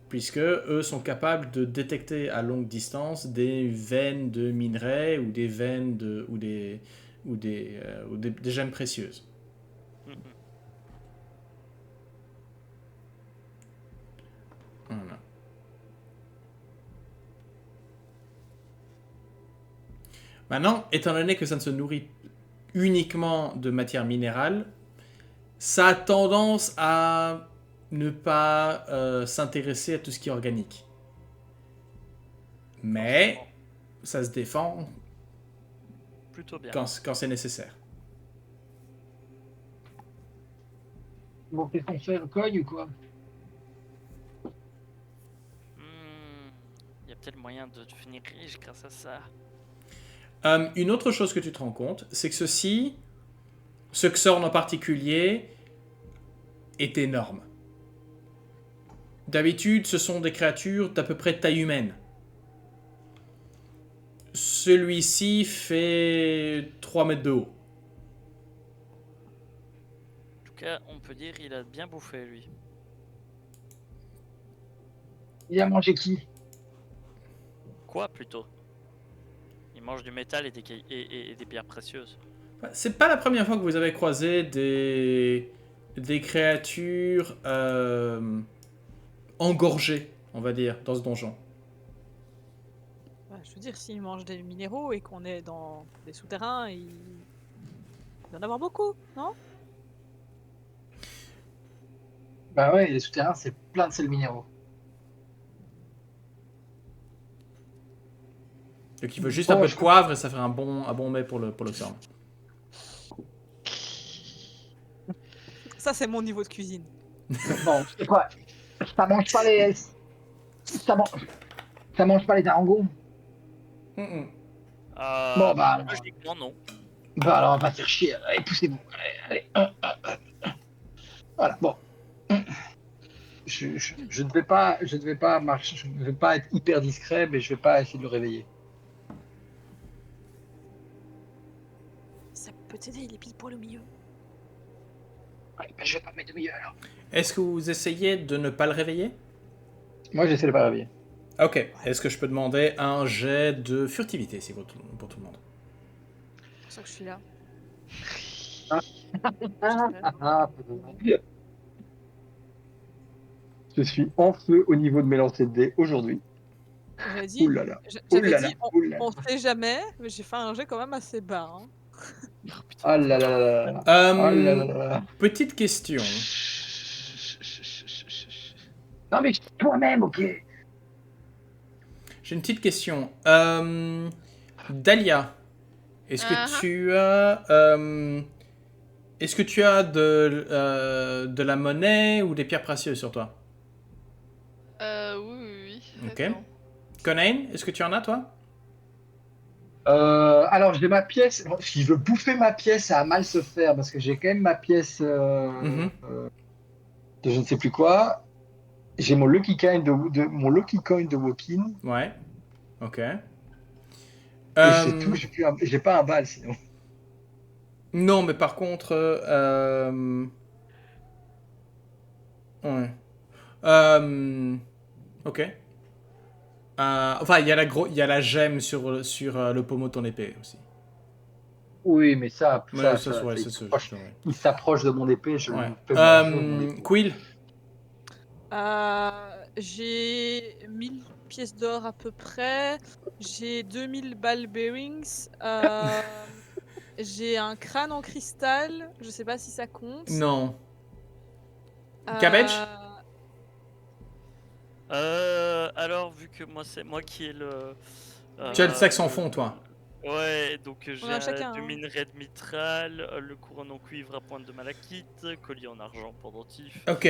Puisque eux sont capables de détecter à longue distance des veines de minerais ou des veines ou des gemmes précieuses. Voilà. Maintenant, étant donné que ça ne se nourrit uniquement de matière minérale, ça a tendance à ne pas s'intéresser à tout ce qui est organique. Mais ça se défend plutôt bien quand c'est nécessaire. Bon, qu'est-ce qu'on fait, on cogne ou quoi? Il y a peut-être moyen de devenir riche grâce à ça. Une autre chose que tu te rends compte, c'est que ce Xorn en particulier, est énorme. D'habitude, ce sont des créatures d'à peu près de taille humaine. Celui-ci fait 3 mètres de haut. En tout cas, on peut dire qu'il a bien bouffé, lui. Il a mangé qui? Quoi, plutôt? Il mange du métal et des pierres précieuses. C'est pas la première fois que vous avez croisé des créatures engorgées, on va dire, dans ce donjon. Je veux dire, s'ils mangent des minéraux et qu'on est dans des souterrains, il doit y en avoir beaucoup, non? Bah ouais, les souterrains, c'est plein de sels minéraux. Donc il veut juste un peu de poivre et ça fait un bon mets pour le Xorn. Ça, c'est mon niveau de cuisine. Bon, c'est quoi? Ça mange pas les... Ça mange pas les arangons. Mm-mm. Bon, bah, alors. Logiquement, non. Bah alors, on va faire chier. Allez, poussez-vous. Allez, voilà, bon. Je ne vais pas marcher, je ne vais pas être hyper discret, mais je vais pas essayer de le réveiller. Ça peut t'aider, il est pile poil au milieu. Allez, bah, je vais pas me mettre au milieu alors. Est-ce que vous essayez de ne pas le réveiller? Moi, j'essaie de pas le réveiller. Ok. Est-ce que je peux demander un jet de furtivité si pour tout le monde? C'est pour ça que je suis là. Je suis en feu au niveau de mes lancers de dés aujourd'hui. J'avais dit, Ouh là là. j'avais Ouh là là, dit ouh là là. on sait jamais, mais j'ai fait un jet quand même assez bas. Hein. Ah là là là là là. Ah là là là là. Petite question. Non mais toi-même, ok. J'ai une petite question. Dahlia, est-ce que tu as de la monnaie ou des pierres précieuses sur toi? Oui. Ok. Attends. Conain, est-ce que tu en as toi? Alors j'ai ma pièce. Bon, si je veux bouffer ma pièce, ça a mal se faire parce que j'ai quand même ma pièce Mhm. de je ne sais plus quoi. J'ai mon lucky coin mon lucky coin de walking. Ouais. Ok. Et c'est tout. J'ai pas un bal sinon. Non, mais par contre, ouais. Ok. Enfin, il y a la gemme sur le pommeau de ton épée aussi. Oui, mais ça, Ouais, ça, c'est ça. Ouais. il s'approche de mon épée, je Ouais. lui fais manger mon épée. Quill. J'ai 1000 pièces d'or à peu près. J'ai 2000 ball bearings. J'ai un crâne en cristal. Je sais pas si ça compte. Non. Cabbage. Alors, vu que moi, c'est moi qui ai le. Tu as le sexe en fond, toi. Ouais, donc On a j'ai chacun, du hein. minerai de mitral, le couronne en cuivre à pointe de malachite, collier en argent pendentif. Ok.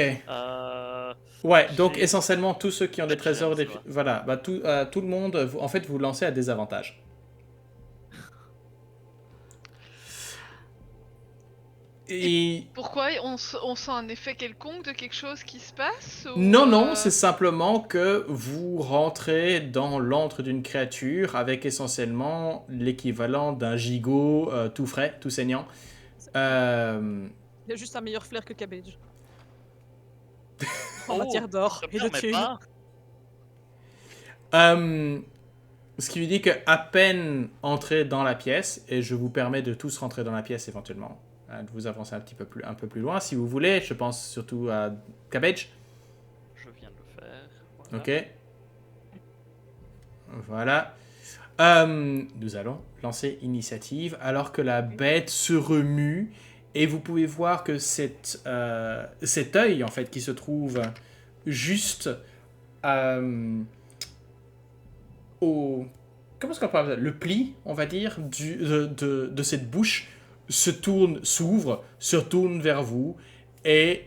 Ouais, donc j'ai- essentiellement tous ceux qui ont des trésors, Gems, ouais. voilà, bah tout le monde, en fait, vous lancez à désavantage. Et Pourquoi on sent un effet quelconque de quelque chose qui se passe ou, non, c'est simplement que vous rentrez dans l'antre d'une créature avec essentiellement l'équivalent d'un gigot tout frais, tout saignant. Il a juste un meilleur flair que Cabbage. En Oh, matière d'or ça et de permet thunes. pas. Ce qui lui dit que à peine entré dans la pièce, et je vous permets de tous rentrer dans la pièce éventuellement, de vous avancer un peu plus loin si vous voulez. Je pense surtout à Cabbage. Je viens de le faire. Voilà. Ok. Voilà. Nous allons lancer initiative alors que la bête se remue et vous pouvez voir que cet œil en fait qui se trouve juste au comment est-ce qu'on peut appeler ça, le pli on va dire de cette bouche s'ouvre, se tourne vers vous et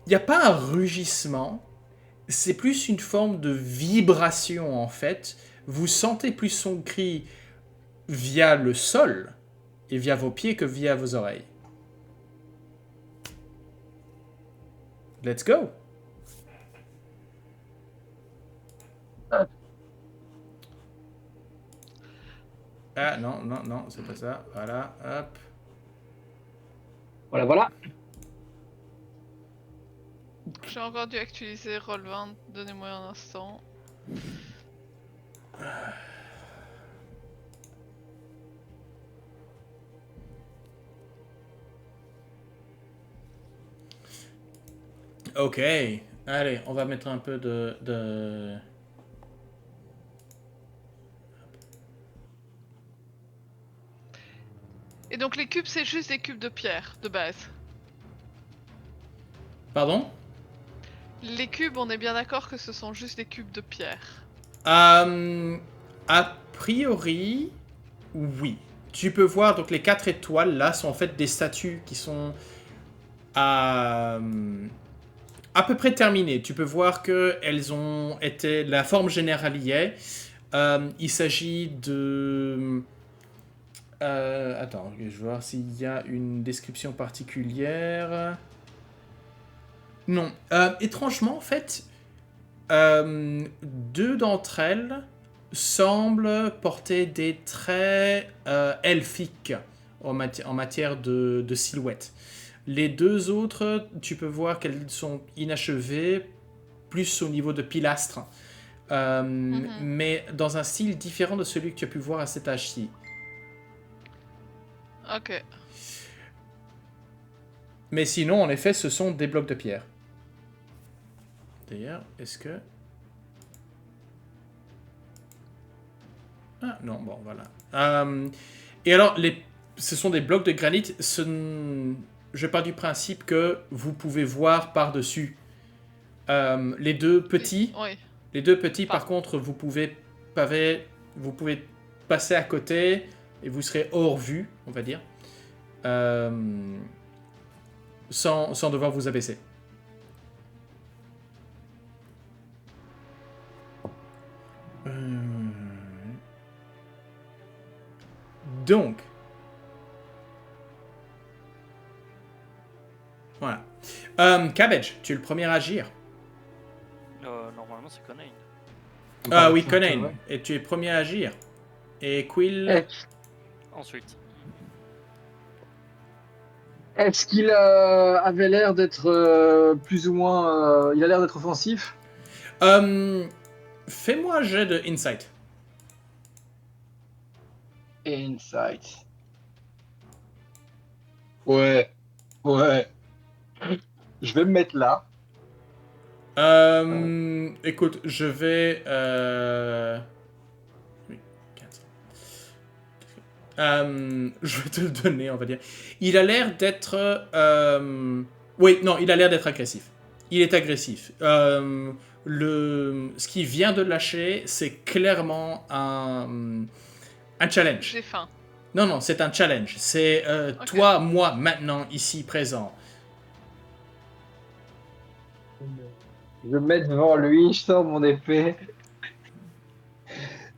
il n'y a pas un rugissement, c'est plus une forme de vibration en fait. Vous sentez plus son cri via le sol et via vos pieds que via vos oreilles. Let's go. Ah non, c'est pas ça. Voilà, hop. Voilà. J'ai encore dû actualiser Roll20, donnez-moi un instant. Ok. Allez, on va mettre un peu de... Et donc les cubes, c'est juste des cubes de pierre, de base. Pardon? Les cubes, on est bien d'accord que ce sont juste des cubes de pierre. A priori, oui. Tu peux voir, donc les 4 étoiles, là, sont en fait des statues qui sont à peu près terminées. Tu peux voir qu'elles ont été... La forme générale y est. Il s'agit de... attends, je vais voir s'il y a une description particulière. Non. Étrangement, en fait, deux d'entre elles semblent porter des traits elfiques en matière de silhouette. Les deux autres, tu peux voir qu'elles sont inachevées, plus au niveau de pilastres, mais dans un style différent de celui que tu as pu voir à cet âge-ci. Ok. Mais sinon, en effet, ce sont des blocs de pierre. D'ailleurs, est-ce que... Ah, non, bon, voilà. Et alors, ce sont des blocs de granit. Je pars du principe que vous pouvez voir par-dessus. Les deux petits, Oui. par contre, vous pouvez passer à côté et vous serez hors vue, on va dire, sans devoir vous abaisser. Donc, voilà. Cabbage, tu es le premier à agir. Normalement, c'est Conan. Ah oui, Tiens, Conan, ouais. et tu es le premier à agir. Et Quill... Ensuite. Est-ce qu'il avait l'air d'être plus ou moins... il a l'air d'être offensif? Fais-moi un jet de insight. Insight. Ouais. Je vais me mettre là. Écoute, je vais... Oui, 15. Je vais te le donner, on va dire. Il a l'air d'être... Oui, non, il a l'air d'être agressif. Il est agressif. Ce qui vient de lâcher, c'est clairement un challenge. J'ai faim. Non, c'est un challenge. C'est Ok. toi, moi, maintenant, ici, présent. Je vais me mettre devant lui, je sors mon épée.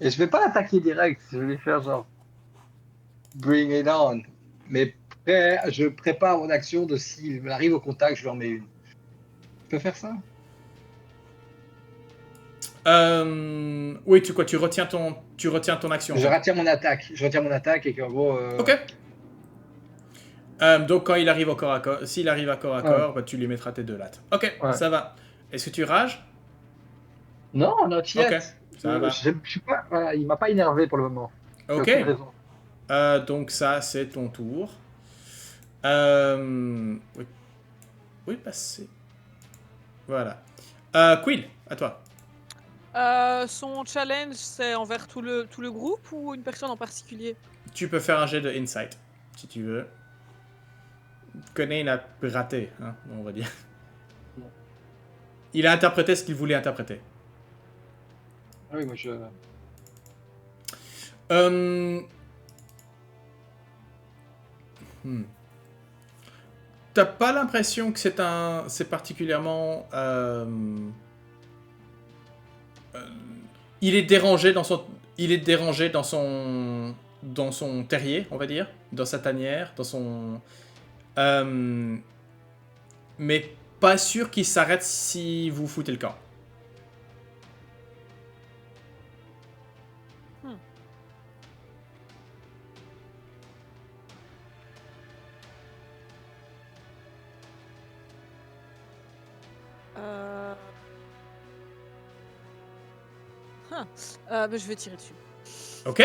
Et je vais pas l'attaquer direct, je vais lui faire genre... Bring it on. Mais je prépare mon action de s'il arrive au contact, je lui en mets une. Je peux faire ça? Oui, tu retiens ton action. Je retire mon attaque. Je retire mon attaque et qu'en gros... Ok. Donc quand il arrive au corps à corps, s'il arrive à corps à corps, bah, tu lui mettras tes deux lattes. Ok, Ouais. ça va. Est-ce que tu rages? Non, not yet. Ok, ça va. Je suis pas... Voilà, il m'a pas énervé pour le moment. Il y a Ok. aucune raison. Donc ça, c'est ton tour. Oui. Oui, passer. Voilà. Quill, à toi. Son challenge, c'est envers tout le groupe ou une personne en particulier? Tu peux faire un jet de insight, si tu veux. Conan a raté, hein, on va dire. Il a interprété ce qu'il voulait interpréter. Ah oui, moi je... T'as pas l'impression que c'est particulièrement... il est dérangé dans son terrier, on va dire, dans sa tanière, dans son... mais pas sûr qu'il s'arrête si vous foutez le camp. Bah, je vais tirer dessus. Ok.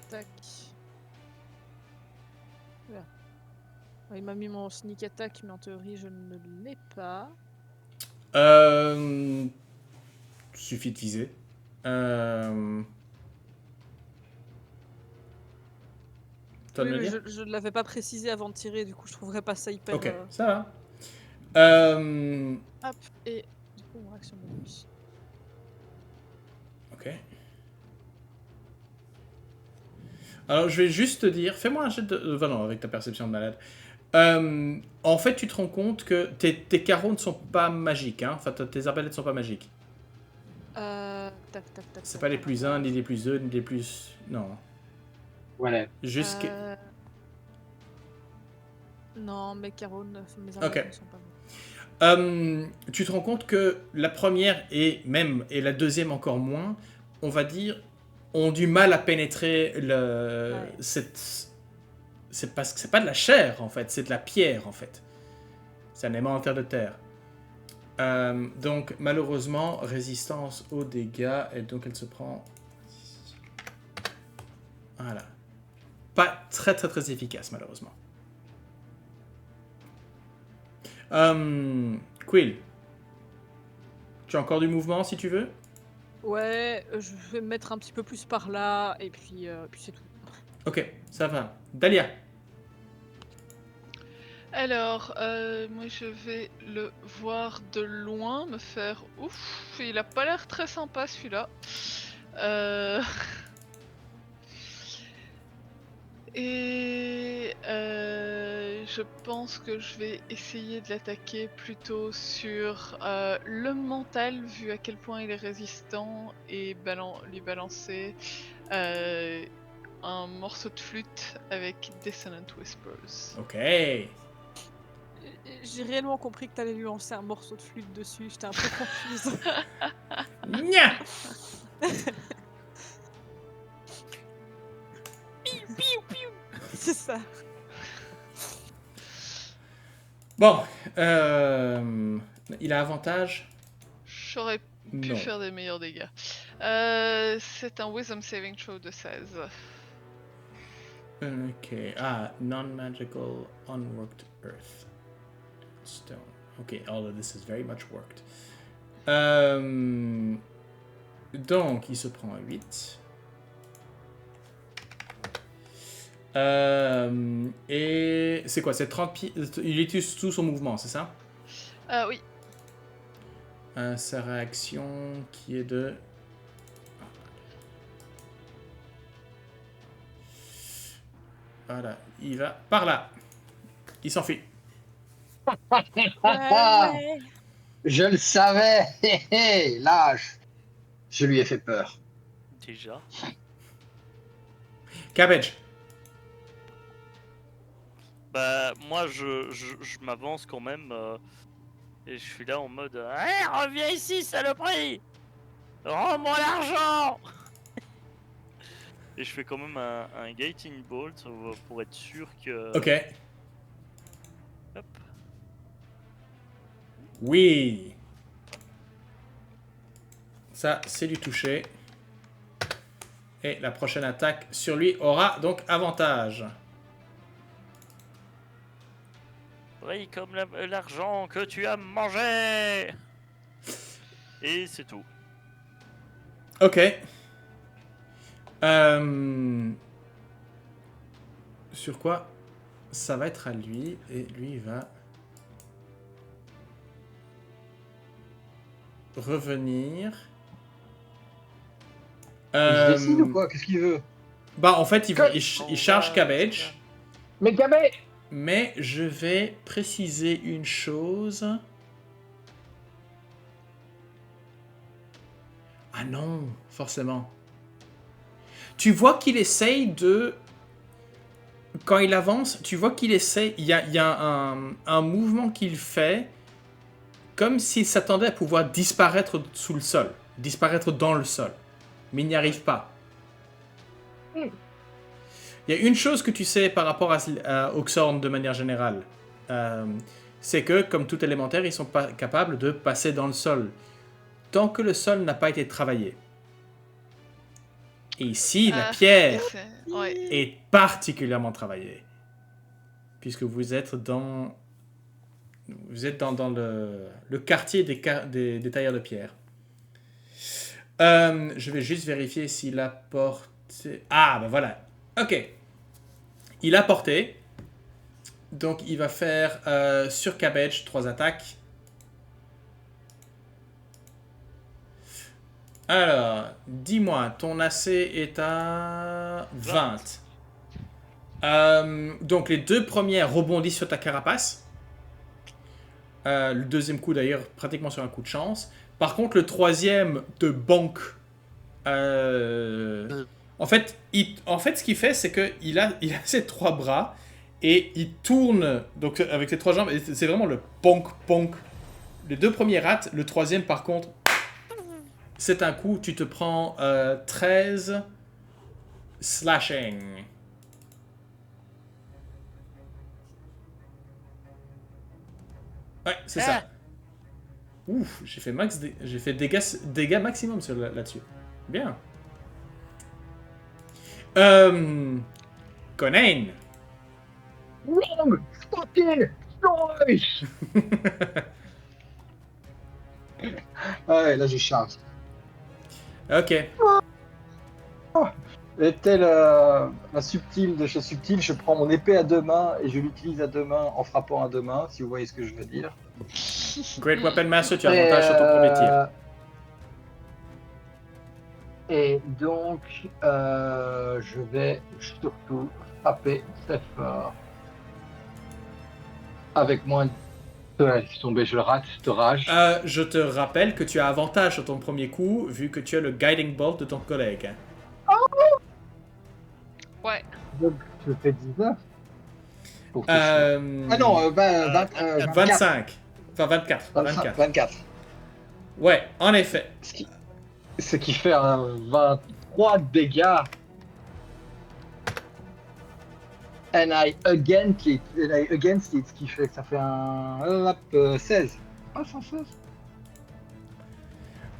Tac. Voilà. Il m'a mis mon sneak attack, mais en théorie, je ne l'ai pas. Suffit de viser. Toi de Oui, me mais dire. je ne l'avais pas précisé avant de tirer, du coup, je trouverais pas ça hyper... Ok, ça va. Hop, et du coup, mon action bonus. Ok. Alors, je vais juste te dire, fais-moi un jet de... non, avec ta perception de malade. En fait, tu te rends compte que tes carreaux ne sont pas magiques. Hein. Enfin, tes arbalètes ne sont pas magiques. C'est pas les plus 1, ni les plus 2, ni les plus... Non. Voilà. Juste... Non, mes carreaux, mes Ok. arbalètes ne sont pas bons. Tu te rends compte que la première et la deuxième encore moins, on va dire, ont du mal à pénétrer Ouais. c'est parce que c'est pas de la chair en fait, c'est de la pierre en fait. C'est un aimant en terre de terre. Donc malheureusement, résistance aux dégâts, et donc elle se prend... Voilà. Pas très très très efficace malheureusement. Quill. Tu as encore du mouvement si tu veux? Ouais, je vais me mettre un petit peu plus par là, et puis c'est tout. Ok, ça va. Dahlia. Alors, moi je vais le voir de loin, me faire ouf, il a pas l'air très sympa celui-là. Et je pense que je vais essayer de l'attaquer plutôt sur le mental, vu à quel point il est résistant, et lui balancer un morceau de flûte avec Dissonant Whispers. Ok. J'ai réellement compris que t'allais lui lancer un morceau de flûte dessus, j'étais un peu confuse. Nya. C'est ça. Bon. Il a avantage? J'aurais pu Non. faire des meilleurs dégâts. C'est un Wisdom Saving Throw de 16. Ok. Ah, non-magical, unworked earth. Stone. Ok, all of this is very much worked. Donc, il se prend à 8. Et c'est quoi? C'est 30 pieds. Il utilise tout son mouvement, c'est ça? Oui. Sa réaction qui est de... Voilà, il va par là. Il s'enfuit. Ouais. Je le savais. Lâche. Je lui ai fait peur. Déjà. Cabbage. Bah, moi, je m'avance quand même. Et je suis là en mode Hey, reviens ici, saloperie! Rends-moi l'argent! Et je fais quand même un Gating Bolt pour être sûr que. Ok. Hop. Oui. Ça, c'est du toucher. Et la prochaine attaque sur lui aura donc avantage. Oui, comme l'argent que tu as mangé! Et c'est tout. Ok. Sur quoi? Ça va être à lui. Et lui, il va... revenir. Je décide ou quoi? Qu'est-ce qu'il veut? Bah, en fait, Que- il charge Cabbage. Mais Gabé! Mais je vais préciser une chose. Ah non, forcément. Tu vois qu'il essaye de... Quand il avance, tu vois qu'il essaye... Il y a un mouvement qu'il fait comme s'il s'attendait à pouvoir disparaître sous le sol. Disparaître dans le sol. Mais il n'y arrive pas. Il y a une chose que tu sais par rapport à Oxorn de manière générale. C'est que, comme tout élémentaire, ils sont pas capables de passer dans le sol. Tant que le sol n'a pas été travaillé. Et ici, la pierre Ouais. est particulièrement travaillée. Puisque vous êtes dans... Vous êtes dans le quartier des tailleurs de pierre. Je vais juste vérifier s'il a porté... Ah, ben voilà. Ok. Il a porté. Donc, il va faire sur Cabbage 3 attaques. Alors, dis-moi, ton AC est à 20. Donc les 2 premières rebondissent sur ta carapace. Le deuxième coup d'ailleurs pratiquement sur un coup de chance. Par contre le troisième te bonk. En fait, ce qu'il fait c'est que il a ses 3 bras et il tourne donc avec ses 3 jambes. Et c'est vraiment le bonk bonk. Les 2 premiers ratent. Le troisième par contre, c'est un coup. Tu te prends 13 slashing. Ouais, c'est ça. Ouf, j'ai fait dégâts maximum là-dessus. Bien. Conan. Wrong! Fucking choice! Ouais, là, je charge. Ok. Et tel un subtil de chez Subtil, je prends mon épée à 2 mains et je l'utilise à 2 mains en frappant à 2 mains, si vous voyez ce que je veux dire. Great Weapon Master, tu as avantage sur ton premier tir. Et donc, je vais surtout frapper très fort. Avec moins de... Ouais, je suis tombé, je le rate de rage. Je te rappelle que tu as avantage sur ton premier coup, vu que tu as le Guiding Bolt de ton collègue. Ouais. Donc, je fais 19. Pour toucher. Euh, Ah non, 24. 25. Enfin, 24. 24. Ouais, en effet. Ce qui fait un 23 de dégâts. And I against it, ce qui fait que ça fait un 16. Ah,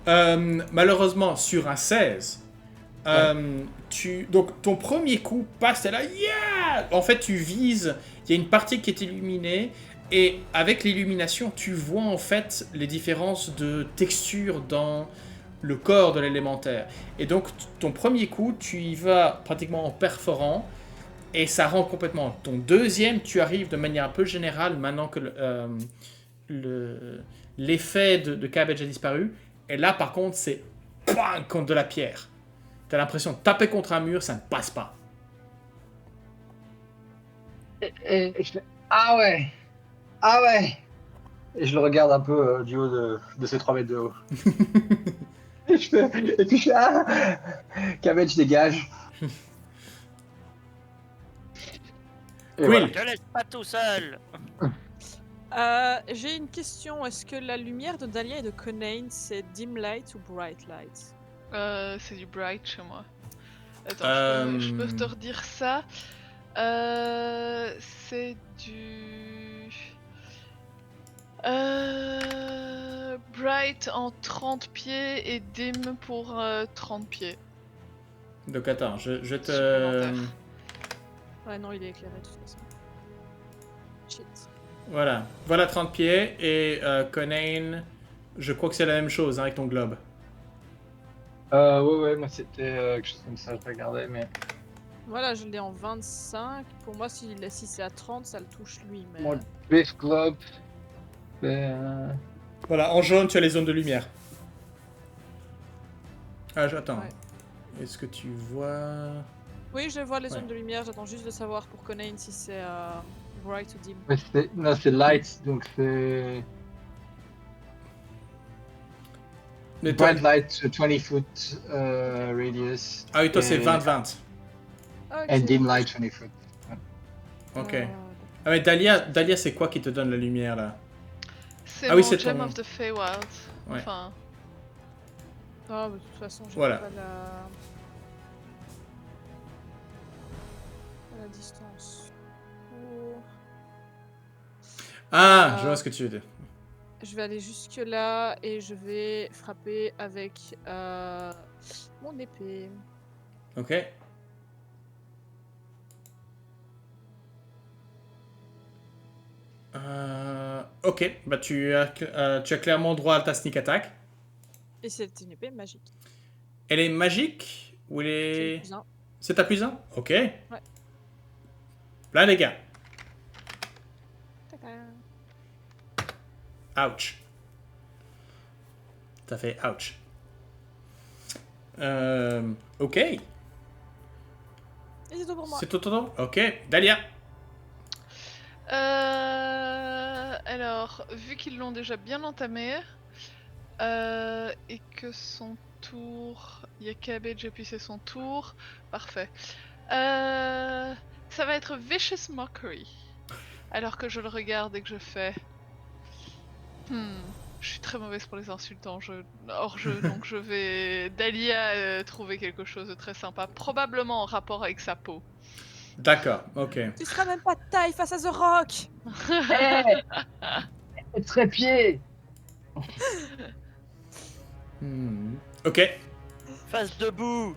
116. Malheureusement, sur un 16, donc ton premier coup passe, t'es là, yeah! En fait, tu vises, il y a une partie qui est illuminée, et avec l'illumination, tu vois en fait les différences de texture dans le corps de l'élémentaire. Et donc, ton premier coup, tu y vas pratiquement en perforant, et ça rentre complètement. Ton deuxième, tu arrives de manière un peu générale, maintenant que l'effet de Cabbage a disparu. Et là, par contre, c'est bang contre de la pierre. T'as l'impression de taper contre un mur, ça ne passe pas. Et je fais, ah ouais. Et je le regarde un peu du haut de ces 3 mètres de haut. Et puis je fais, ah, Cabbage dégage. Et Quill. Je te laisse pas tout seul. J'ai une question. Est-ce que la lumière de Dahlia et de Conan, c'est dim light ou bright light? C'est du bright chez moi. Attends, je peux te redire ça. C'est du... bright en 30 pieds et dim pour 30 pieds. Donc attends, je te... Supplémentaire. Ouais, non, il est éclairé de toute façon. Shit. Voilà 30 pieds, et Conan, je crois que c'est la même chose hein, avec ton globe. Ouais, moi c'était quelque chose comme ça, je regardais, mais... Voilà, je l'ai en 25. Pour moi, si c'est à 30, ça le touche lui. Mais... Mon Base Globe, Voilà, en jaune, tu as les zones de lumière. Ah, j'attends. Ouais. Est-ce que tu vois... Oui, je vois les Ouais. zones de lumière. J'attends juste de savoir pour Conan si c'est bright ou dim. non, c'est light, donc c'est... Mais toi... Bright light, 20 foot radius. Ah oui, toi c'est et- 20-20. Ok. And dim light, 20 foot. Ok. Euh, Ah mais Dahlia c'est quoi qui te donne la lumière là? C'est Ah oui, mon c'est Gem ton- of the Feywild. Ouais. Enfin, Ah, mais de toute façon, j'ai Voilà. pas la distance. Oh. Ah, je vois ce que tu veux dire. Je vais aller jusque là et je vais frapper avec mon épée. Ok. Ok, bah tu as clairement droit à ta sneak attack. Et c'est une épée magique. Elle est magique ou elle C'est le est... plus un. C'est ta plus 1? Ok. Plein de dégâts. Tadam. Ouch. Ça fait ouch. Ok. Et c'est tout pour moi. C'est tout tour. Ok, Dahlia. Alors, vu qu'ils l'ont déjà bien entamé, et que son tour... Il y a Cabbage et puis c'est son tour. Parfait. Ça va être Vicious Mockery. Alors que je le regarde et que je fais... Je suis très mauvaise pour les insultes hors jeu, donc je vais... Dahlia trouver quelque chose de très sympa, probablement en rapport avec sa peau. D'accord, ok. Tu seras même pas de taille face à The Rock. Trépied. Ok. Face debout.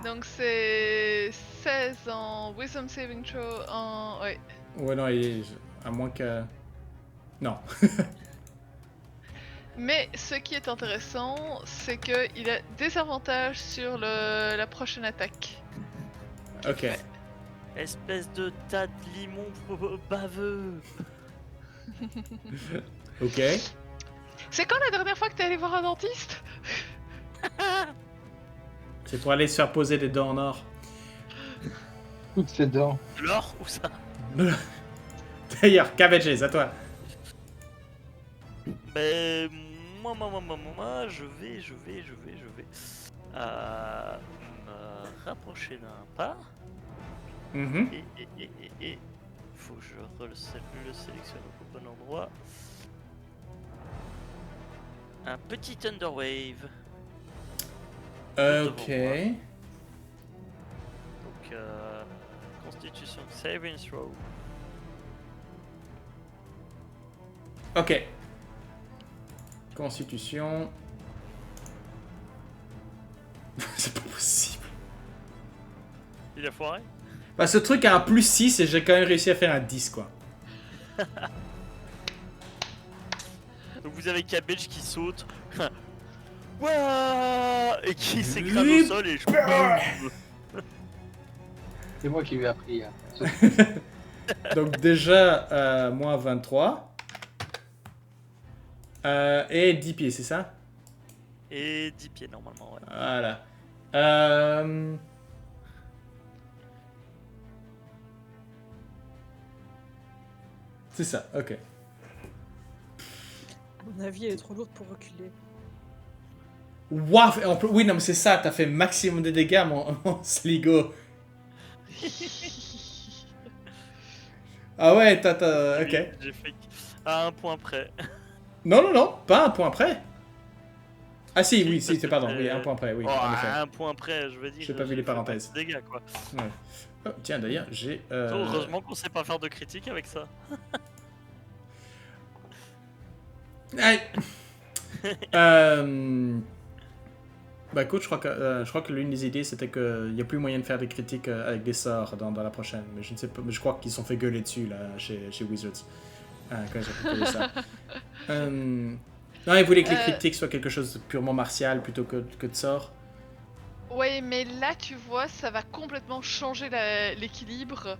Donc c'est 16 en Wisdom Saving Throw en... Ouais. Ouais, non, à moins que... Non. Mais ce qui est intéressant, c'est qu'il a des avantages sur la prochaine attaque. Ok. Espèce de tas de limon baveux. Ok. C'est quand la dernière fois que t'es allé voir un dentiste? C'est pour aller se faire poser des dents en or. Toutes ces dents. L'or ou ça? D'ailleurs, Cabbages, à toi. Ben, moi, je vais me rapprocher d'un pas. Mhm. Et faut que je le sélectionne au bon endroit. Un petit Thunderwave. Ok. Donc, Constitution Saving Throw. Ok. Constitution. C'est pas possible. Il a foiré? Bah, ce truc a un plus 6 et j'ai quand même réussi à faire un 10, quoi. Donc vous avez Cabbage qui saute. Ouah et qui s'écrase au sol et je... C'est moi qui lui ai appris. Donc déjà, moins 23. Et 10 pieds, c'est ça? Et 10 pieds normalement, ouais. Voilà. C'est ça, ok. À mon avis, elle est trop lourde pour reculer. Waouh! Oui, non, mais c'est ça, t'as fait maximum de dégâts, mon Sligo. Ah ouais, ok. J'ai fait à un point près. Non, pas un point près. Ah si, oui, si, pardon, oui, un point près, oui, Oh, en effet. à un point près, je veux dire. J'ai pas vu les fait parenthèses. pas de dégâts, quoi. Ouais. Oh, tiens, d'ailleurs, j'ai... Heureusement qu'on sait pas faire de critique avec ça. Aïe. Bah écoute, je crois que l'une des idées c'était qu'il n'y a plus moyen de faire des critiques avec des sorts dans la prochaine. Mais je ne sais pas, mais je crois qu'ils se sont fait gueuler dessus là chez Wizards. Quand ils ont proposé ça. Non, ils voulaient que les critiques soient quelque chose de purement martial plutôt que de sorts. Ouais, mais là tu vois, ça va complètement changer l'équilibre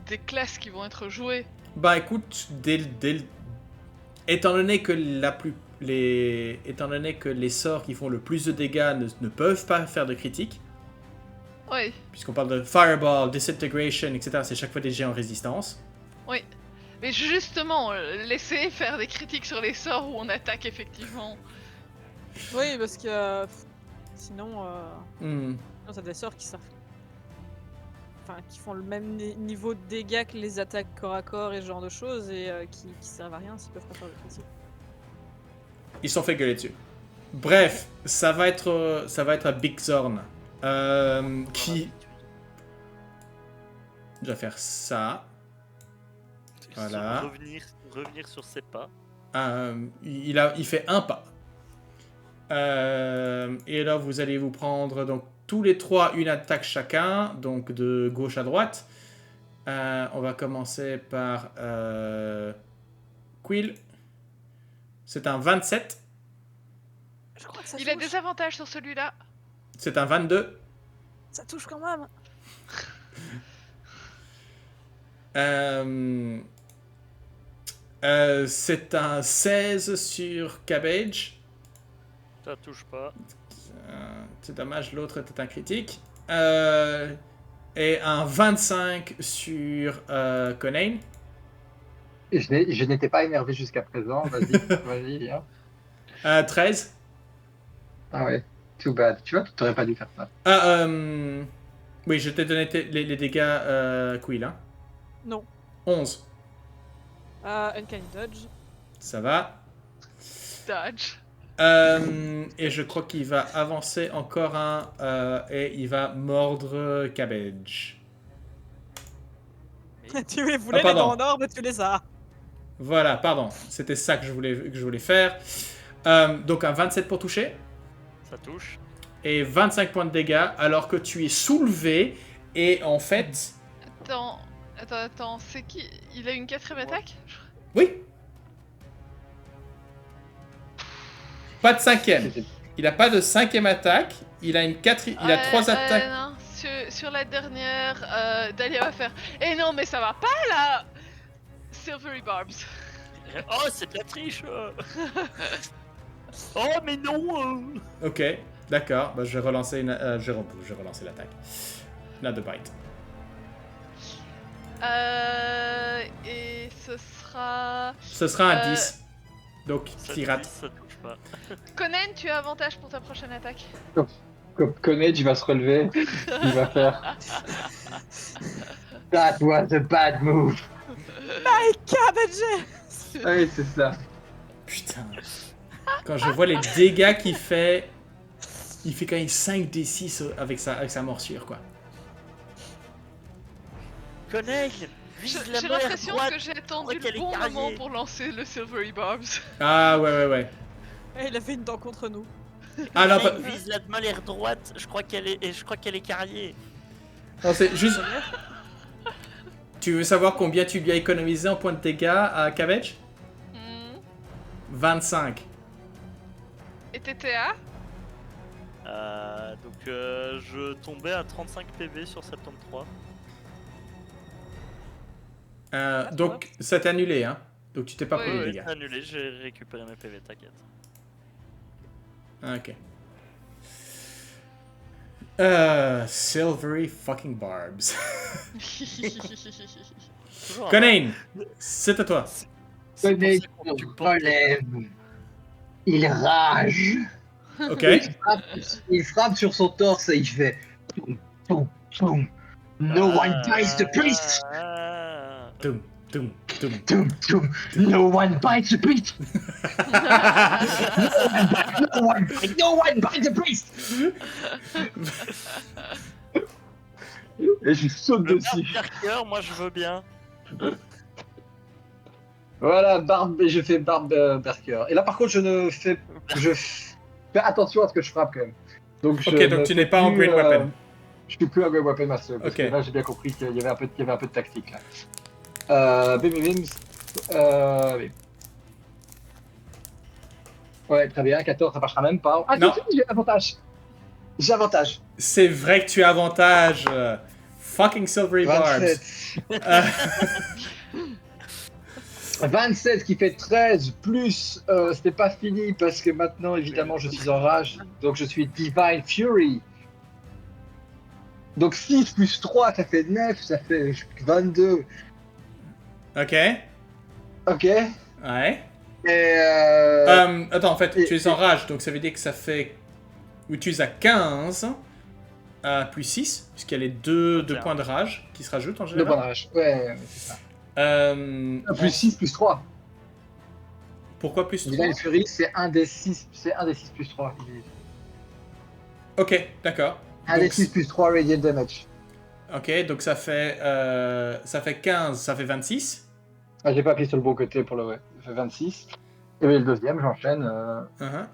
des classes qui vont être jouées. Bah écoute, étant donné que les sorts qui font le plus de dégâts ne peuvent pas faire de critiques, Oui, puisqu'on parle de Fireball, Disintegration, etc., c'est chaque fois des jets en résistance. oui. Mais justement, laisser faire des critiques sur les sorts où on attaque effectivement. Oui, parce que sinon, Hmm. non, t'as des sorts qui servent. Enfin, qui font le même niveau de dégâts que les attaques corps à corps et ce genre de choses et qui servent à rien s'ils peuvent pas faire de critique. Ils se sont fait gueuler dessus. Bref, ça va être un Big Zorn. Qui va faire ça. Voilà. Revenir sur ses pas. Il fait un pas. Et là, vous allez vous prendre donc tous les trois une attaque chacun, donc de gauche à droite. On va commencer par Quill. C'est un 27. Je crois que ça Il a touche. des avantages sur celui-là. C'est un 22. Ça touche quand même. C'est un 16 sur Cabbage. Ça touche pas. C'est dommage, l'autre était un critique. Et un 25 sur Conan. Et je n'étais pas énervé jusqu'à présent. Vas-y, viens. 13. Ah ouais, too bad. Tu vois, tu n'aurais pas dû faire ça. Oui, je t'ai donné les dégâts Quill. Hein. Non. 11. Uncanny Dodge. Ça va. Dodge. Et je crois qu'il va avancer encore un et il va mordre Cabbage. Tu les voulais les dents en or, mais tu les as. Voilà, pardon. C'était ça que je voulais faire. Donc un 27 pour toucher. Ça touche. Et 25 points de dégâts alors que tu es soulevé et en fait... Attends, c'est qui? Il a une 4ème attaque? Oui. Pas de 5ème. Il a pas de 5ème attaque. Il a une 3 attaques. Non. Sur la dernière, Dahlia va faire. Eh non, mais ça va pas là! Silvery Barbs. Oh, c'est de la triche. Oh, mais non. Ok, d'accord. Bah, je vais relancer je vais relancer l'attaque. Another bite. Et ce sera. Ce sera un 10. Donc, Ça qui rate. ça touche pas. Conan, tu as avantage pour ta prochaine attaque. Comme Connage, il va se relever. Il va faire. That was a bad move. My Cabbage. Oui, c'est ça. Putain. Quand je vois les dégâts qu'il fait, il fait quand même 5 D6 avec sa morsure, quoi. Conan, vise la J'ai mer l'impression droite. que j'ai attendu crois qu'elle le est bon carriée. moment pour lancer le Silvery Barbs. Ah, ouais. Il a fait une dent contre nous. Alors, Conan, vise la main l'air droite. Je crois qu'elle est carriée. non, c'est juste... Tu veux savoir combien tu lui as économisé en points de dégâts à Cabbage? 25. Et TTA? Donc je tombais à 35 PV sur 73. Donc, ça t'est annulé, hein? Donc, tu t'es pas Ouais, pris les Ouais, dégâts. c'est annulé, j'ai récupéré mes PV, t'inquiète. Ah, ok. Silvery fucking barbs. Toujours un Conan, c'est à toi. C'est pour Connage ça qu'on tue se pas. relève. Il rage. Ok. Il frappe sur son torse et il fait. Toum, toum, toum. No one bites the priest. Toum, toum, toum. Toum, toum. No one bites the priest. No one bites the priest. Et je saute Le dessus. berserker, moi je veux bien. Voilà, je fais barbe berker. Et là, par contre, je fais attention à ce que je frappe quand même. Donc, Ok, donc tu n'es pas en green weapon. Je suis plus en green weapon master. Parce Ok. que là, j'ai bien compris qu'il y avait un peu de tactique là. Bim. Oui. Ouais, très bien. 14, ça marchera même pas. Ah, Non. j'ai avantage. J'ai avantage. C'est vrai que tu as avantage. Fucking Silvery Barbs. 27 qui fait 13 plus c'était pas fini parce que maintenant évidemment je suis en rage donc je suis Divine Fury donc 6 plus 3 ça fait 9 ça fait 22 Ok. ok Ouais. et Attends, en fait, tu es en rage, donc ça veut dire que ça fait... Ou tu es à 15, plus 6, puisqu'il y a les deux points de rage qui se rajoutent en le général. point de rage ouais c'est ça plus 6 plus 3 Pourquoi plus 3? Divine Fury c'est 1 des 6 plus 3 Ok, d'accord. 1 des Donc, 6 plus 3 radiant damage ok, donc ça fait 15, ça fait 26. ah, j'ai pas appuyé sur le bon côté pour le ouais ça fait 26 et le deuxième j'enchaîne Uh-huh.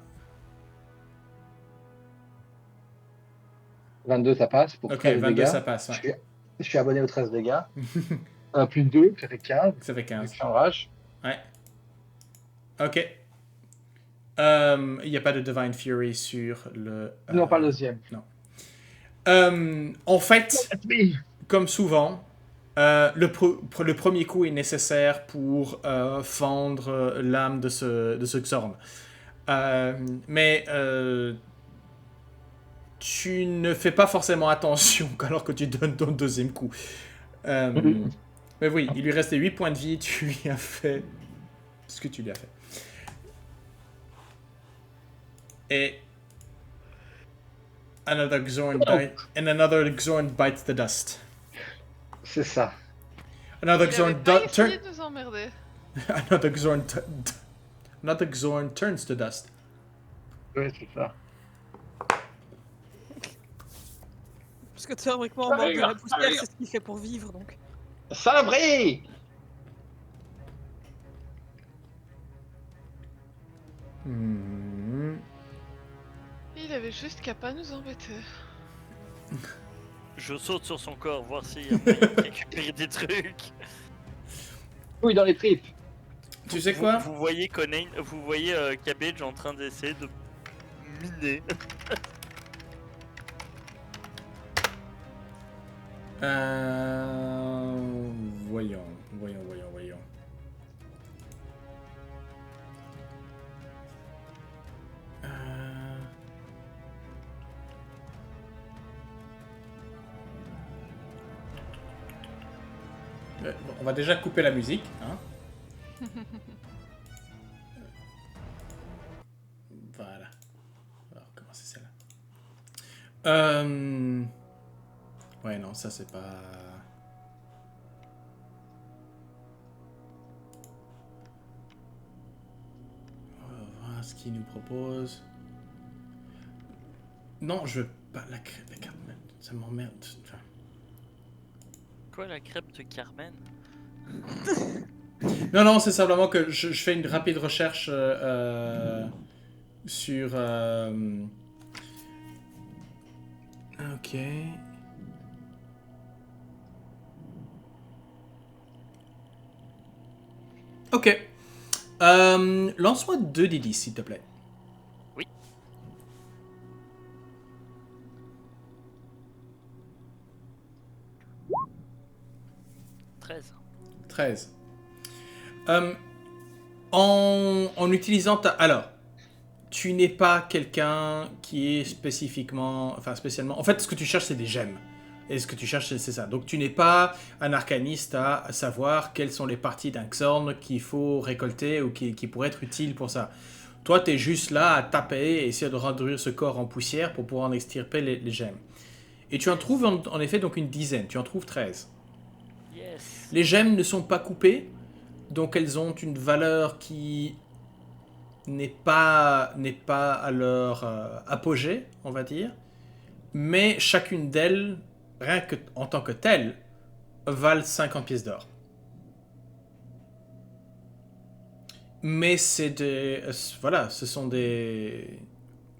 22 ça passe pour Ok, 13 22 dégâts ça passe. Ouais. je suis abonné aux 13 dégâts plus 2 ça fait 15 Ça fait je 15. suis en rage Ouais. Ok. Il n'y a pas de Divine Fury sur le... non pas le deuxième En fait, comme souvent, le premier coup est nécessaire pour fendre l'âme de ce Xorn. Mais tu ne fais pas forcément attention alors que tu donnes ton deuxième coup. Mais oui, il lui restait 8 points de vie, tu lui as fait ce que tu lui as fait. Et another Xorn bites the dust. C'est ça. Another Il avait Xorn pas essayé de nous emmerder. Another Xorn turns to dust. Ouais, c'est ça. Parce que théoriquement, en mode de la poussière, c'est ce qu'il fait pour vivre, donc. Saloperie! Il avait juste qu'à pas nous embêter. Je saute sur son corps, voir s'il y a moyen de récupérer des trucs. Oui, dans les tripes. Tu sais quoi? Vous voyez Conan, vous voyez Cabbage en train d'essayer de miner. Voyons. Bon, on va déjà couper la musique, hein. Voilà. Alors, comment c'est celle-là? Ouais, non, ça c'est pas... On va voir ce qu'il nous propose. Non, je veux pas la carte, ça m'emmerde. Enfin... Quoi, la crêpe de Carmen? Non, c'est simplement que je fais une rapide recherche sur... Ok. Ok. Lance-moi 2 d10, s'il te plaît. Oui. « 13. En utilisant ta... Alors, tu n'es pas quelqu'un qui est spécifiquement... Enfin, spécialement... En fait, ce que tu cherches, c'est des gemmes. Et ce que tu cherches, c'est ça. Donc, tu n'es pas un arcaniste à savoir quelles sont les parties d'un Xorn qu'il faut récolter ou qui pourraient être utiles pour ça. Toi, tu es juste là à taper et essayer de réduire ce corps en poussière pour pouvoir en extirper les gemmes. Et tu en trouves en effet donc une dizaine. Tu en trouves 13. Yes. Les gemmes ne sont pas coupées, donc elles ont une valeur qui n'est pas à leur apogée, on va dire. Mais chacune d'elles, rien que en tant que telle, valent 50 pièces d'or. Mais c'est des... Voilà, ce sont des...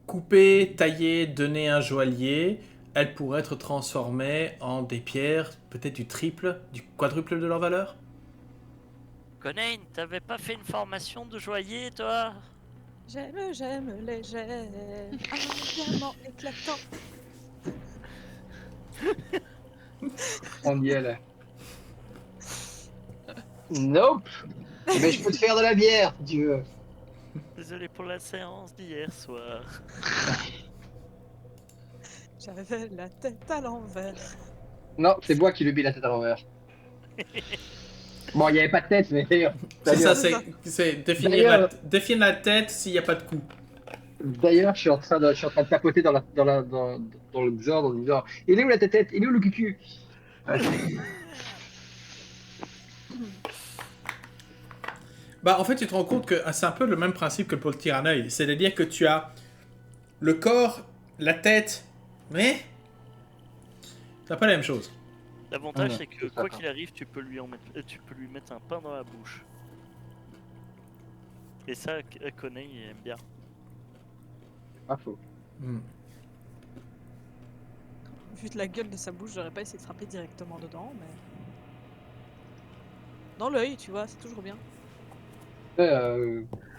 Coupées, taillées, données à un joaillier, elles pourraient être transformées en des pierres, peut-être du triple, du quadruple de leur valeur. Conan, t'avais pas fait une formation de joaillier, toi? J'aime les gemmes. Un diamant éclatant. On y est là. Nope. Mais je peux te faire de la bière si tu veux. Désolé pour la séance d'hier soir. J'avais la tête à l'envers. Non, c'est moi qui lui mis la tête à l'envers. Bon, il n'y avait pas de tête, mais... C'est ça, D'ailleurs, c'est D'ailleurs- définir la tête s'il n'y a pas de coup. D'ailleurs, je suis en train de tapoter dans le Xord en disant « Il est où la tête? Il est où le cucu ?» Bah, en fait, tu te rends compte que c'est un peu le même principe que pour le tir à l'œil. C'est-à-dire que tu as le corps, la tête, mais c'est pas la même chose. L'avantage, Ah, c'est que c'est quoi ça. qu'il arrive, tu peux lui mettre un pain dans la bouche. Et ça, Conan, il aime bien. Pas faux. Hmm. Vu de la gueule de sa bouche, j'aurais pas essayé de frapper directement dedans, mais. Dans l'œil, tu vois, c'est toujours bien.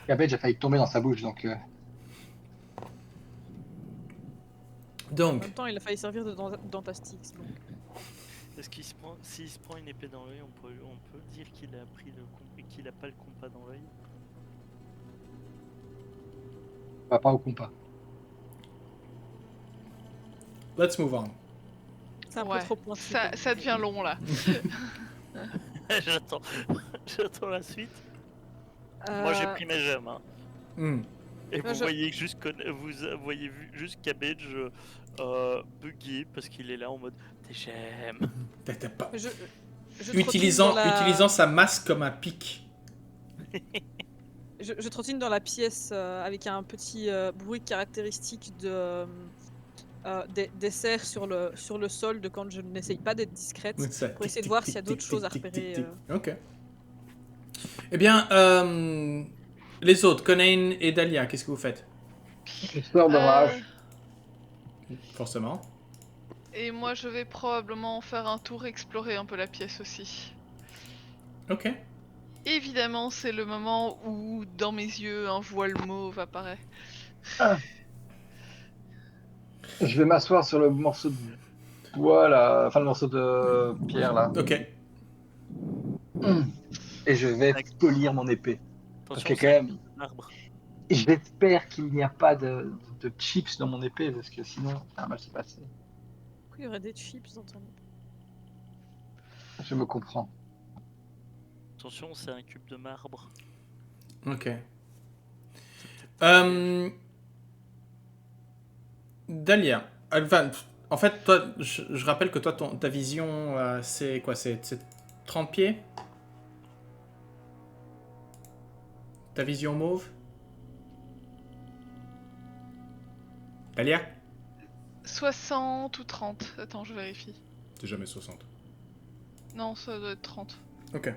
Cabbage a failli tomber dans sa bouche, donc... En Donc, même temps, il a failli servir de Dentastix, donc. Est-ce qu'il se prend, s'il se prend une épée dans l'œil, on peut dire qu'il a pris qu'il a pas le compas dans l'œil? pas au compas. let's move on. C'est un Ouais. peu trop pointu. Ça devient long là. J'attends. J'attends la suite. Moi j'ai pris mes gemmes. Hein. Hmm. Et Moi, vous je- voyez juste juste Cabbage buggy parce qu'il est là en mode des gemmes. T'as pas... Je Utilisant, trottine dans la- utilisant sa masse comme un pic. Je trottine dans la pièce avec un petit bruit caractéristique des serres sur le sol de quand je n'essaye pas d'être discrète. Ça, Pour essayer de tic, voir tic, s'il y a tic, d'autres tic, choses à tic, tic, repérer, tic. Ok. Eh bien, les autres, Conan et Dahlia, qu'est-ce que vous faites? Histoire d'orage. Forcément. Et moi je vais probablement faire un tour explorer un peu la pièce aussi. Ok. Évidemment, c'est le moment où dans mes yeux un voile mauve apparaît. Je vais m'asseoir sur le morceau de bois là, enfin le morceau de pierre là. Ok. Et je vais polir mon épée. Parce Attention, que quand même, un arbre. j'espère qu'il n'y a pas de chips dans mon épée, parce que sinon, ça va mal se passer. Pourquoi il y aurait des chips dans ton... Je me comprends. Attention, c'est un cube de marbre. Ok. Dahlia. Enfin, en fait, toi, je rappelle que toi, ta vision, c'est quoi? C'est 30 pieds? Ta vision mauve? Dahlia? 60 ou 30. Attends, je vérifie. C'est jamais 60. Non, ça doit être 30. Ok.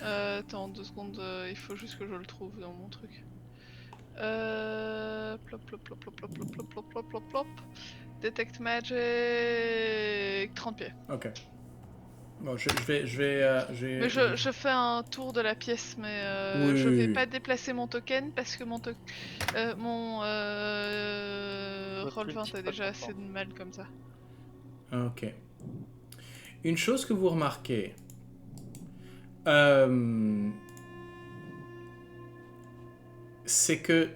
Attends, 2 secondes, il faut juste que je le trouve dans mon truc. Plop plop plop plop plop plop plop plop plop plop plop. Detect Magic 30 pieds. Ok. Bon, je vais... Mais je fais un tour de la pièce, mais Oui, je oui, vais oui. pas déplacer mon token parce que mon roll 20 a déjà assez de mal comme ça. Ok. Une chose que vous remarquez, c'est que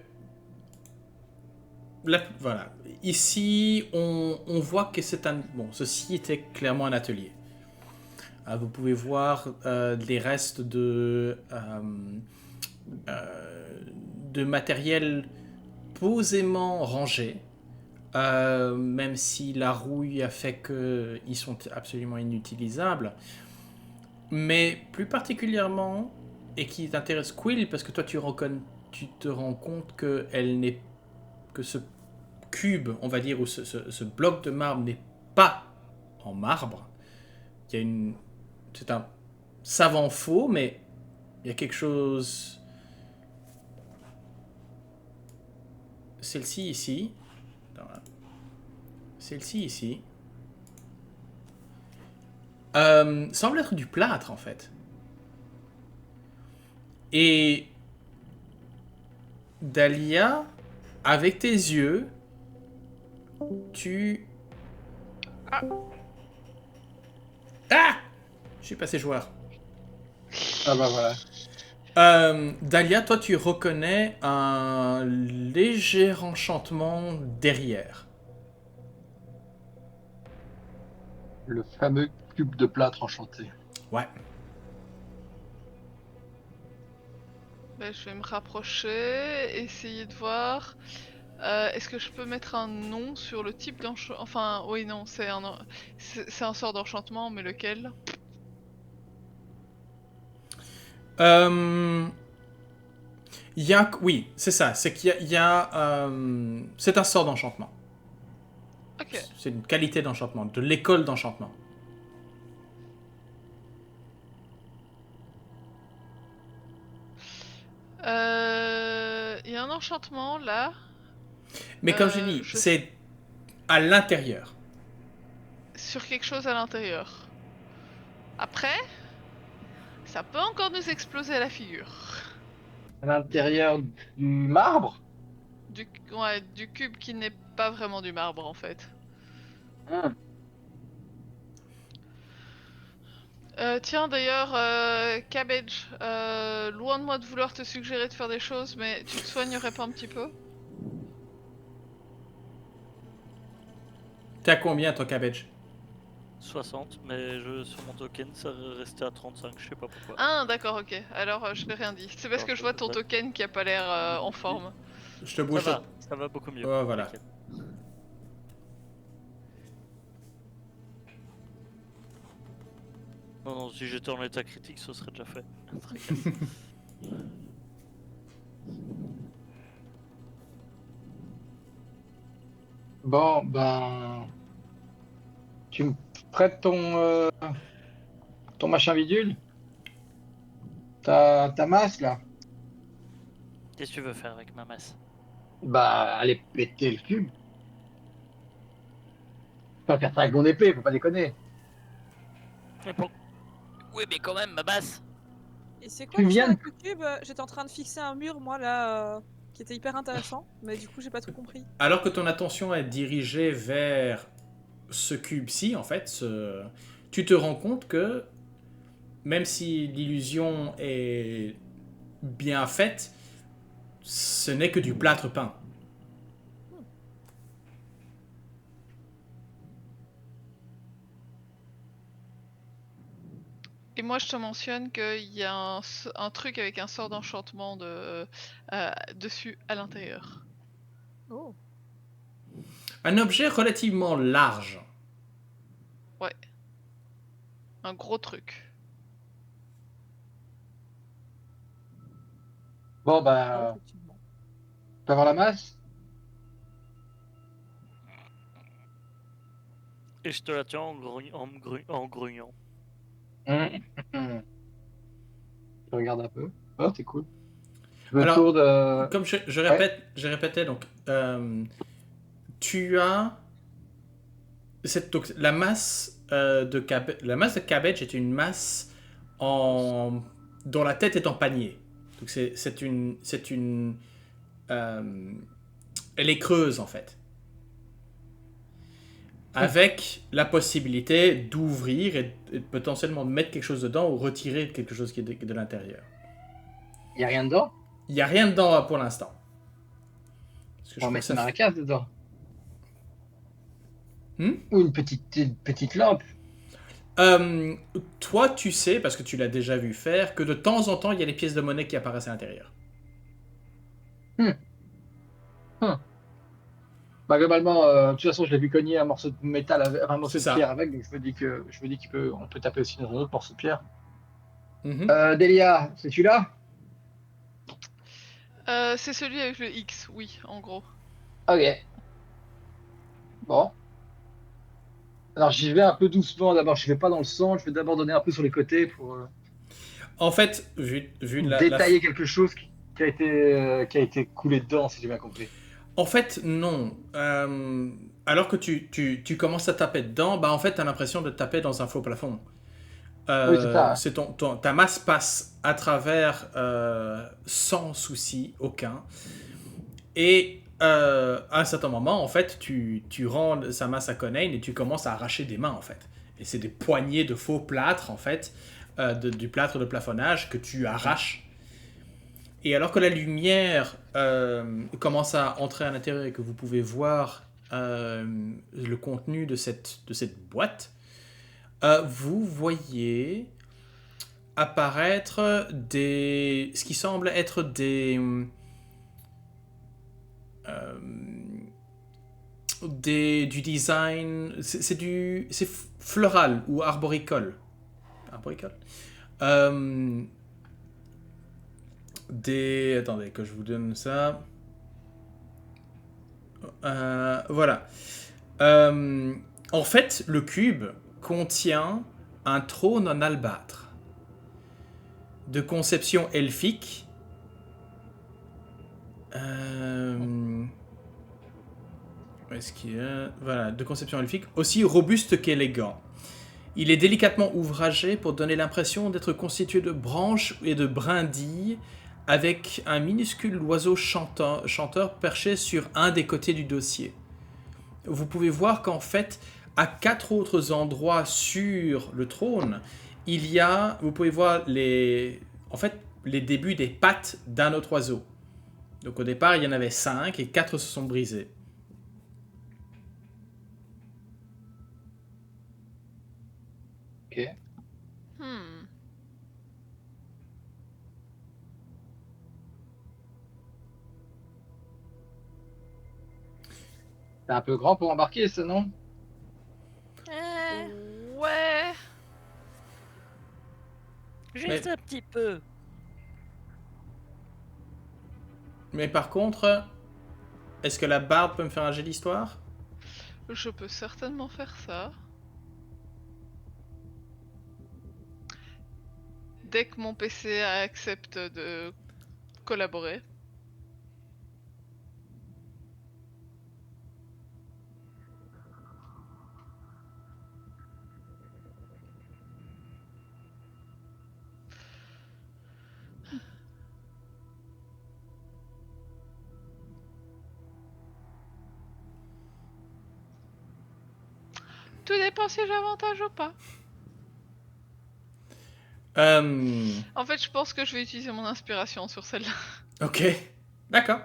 voilà, ici on voit que c'est un ceci était clairement un atelier. Vous pouvez voir les restes de matériel posément rangé. Même si la rouille a fait qu'ils sont absolument inutilisables. Mais plus particulièrement, et qui t'intéresse Quill, parce que toi tu te rends compte que ce cube, on va dire, ou ce bloc de marbre n'est pas en marbre. C'est un savant faux, mais il y a quelque chose... Celle-ci ici... Celle-ci ici semble être du plâtre en fait. Et Dahlia, avec tes yeux, tu... Ah! Je suis passé joueur. Ah bah voilà. Dahlia, toi tu reconnais un léger enchantement derrière. Le fameux cube de plâtre enchanté. Ouais. Ben, je vais me rapprocher, essayer de voir. Est-ce que je peux mettre un nom sur le type d'enchantement? Enfin, oui, non, c'est un sort d'enchantement, mais lequel? Oui, c'est ça. C'est qu'il y a c'est un sort d'enchantement. Ok. C'est une qualité d'enchantement, de l'école d'enchantement. Il y a un enchantement là. Mais comme j'ai dit, je- c'est à l'intérieur. Sur quelque chose à l'intérieur. Après, ça peut encore nous exploser à la figure. À l'intérieur du marbre. Ouais, du cube qui n'est pas vraiment du marbre en fait. Tiens d'ailleurs, Cabbage, loin de moi de vouloir te suggérer de faire des choses, mais tu te soignerais pas un petit peu? T'as combien ton cabbage? 60, mais sur mon token, ça restait à 35, je sais pas pourquoi. Ah, d'accord, ok. Alors, je n'ai rien dit. C'est parce que je vois ton token qui a pas l'air en forme. Je te bouge. Ça va beaucoup mieux. Ouais, voilà. t'inquiète. Non, si j'étais en état critique, ce serait déjà fait. Tracasse. Bon, ben. Tu me prêtes ton machin bidule? Ta masse, là? Qu'est-ce que tu veux faire avec ma masse? Bah, allez péter le cube. Pas faire ça avec mon épée, faut pas déconner. Mais bon. Oui, mais quand même, ma masse. Et c'est quoi Tu que je fais viens avec le cube? J'étais en train de fixer un mur, moi, là, qui était hyper intéressant, mais du coup, j'ai pas tout compris. Alors que ton attention est dirigée vers ce cube-ci, en fait, tu te rends compte que même si l'illusion est bien faite, ce n'est que du plâtre peint. Et moi, je te mentionne qu'il y a un truc avec un sort d'enchantement dessus à l'intérieur. Oh. Un objet relativement large. Ouais. Un gros truc. Bon, Ouais, bah, effectivement. tu peux avoir la masse? Et je te la tiens en grugnant. Je regarde un peu. Oh, c'est cool. Je me Alors, tourne. Comme je répète, je répétais, donc, tu as donc, la masse la masse de cabbage est une masse dont la tête est en panier. Donc c'est une elle est creuse en fait, avec la possibilité d'ouvrir et potentiellement de mettre quelque chose dedans ou retirer quelque chose qui est de l'intérieur. Il n'y a rien dedans? Il n'y a rien dedans pour l'instant. Parce que je On va crois que mettre ça une maracas dedans. Hmm? Ou une petite lampe. Toi, tu sais, parce que tu l'as déjà vu faire, que de temps en temps, il y a des pièces de monnaie qui apparaissent à l'intérieur. Bah, globalement, de toute façon, je l'ai vu cogner un morceau de métal, un morceau C'est de ça. pierre avec, donc je me dis qu'on peut taper aussi dans un autre morceau de pierre. Mhm. Delia, c'est celui-là? C'est celui avec le X, oui, en gros. Ok. Bon. Alors j'y vais un peu doucement d'abord, je vais pas dans le centre, je vais d'abord donner un peu sur les côtés pour En fait, vu de détailler quelque chose qui a été coulé dedans, si j'ai bien compris. En fait, non. Alors que tu commences à taper dedans, bah en fait, tu as l'impression de taper dans un faux plafond. Oui, c'est ça. C'est ta masse passe à travers sans souci aucun. Et à un certain moment, en fait, tu rends sa masse à Conain et tu commences à arracher des mains, en fait. Et c'est des poignées de faux plâtre, en fait, du plâtre de plafonnage que tu arraches. Et alors que la lumière commence à entrer à l'intérieur et que vous pouvez voir le contenu de cette boîte, vous voyez apparaître ce qui semble être du design, c'est floral ou arboricole. Arboricole. Attendez que je vous donne ça. Voilà. En fait, le cube contient un trône en albâtre de conception elfique. Est-ce qu'il y a... Voilà, de conception elfique, aussi robuste qu'élégant. Il est délicatement ouvragé pour donner l'impression d'être constitué de branches et de brindilles, avec un minuscule oiseau chanteur perché sur un des côtés du dossier. Vous pouvez voir qu'en fait, à 4 autres endroits sur le trône, vous pouvez voir les débuts des pattes d'un autre oiseau. Donc au départ, il y en avait 5 et 4 se sont brisés. Ok. Hmm. C'est un peu grand pour embarquer, ça, non? Ouais. Juste un petit peu. Mais par contre, est-ce que la barde peut me faire un jet d'histoire? Je peux certainement faire ça. Dès que mon PC accepte de collaborer. Tout dépend si j'ai avantage ou pas. En fait, je pense que je vais utiliser mon inspiration sur celle-là. Ok, d'accord.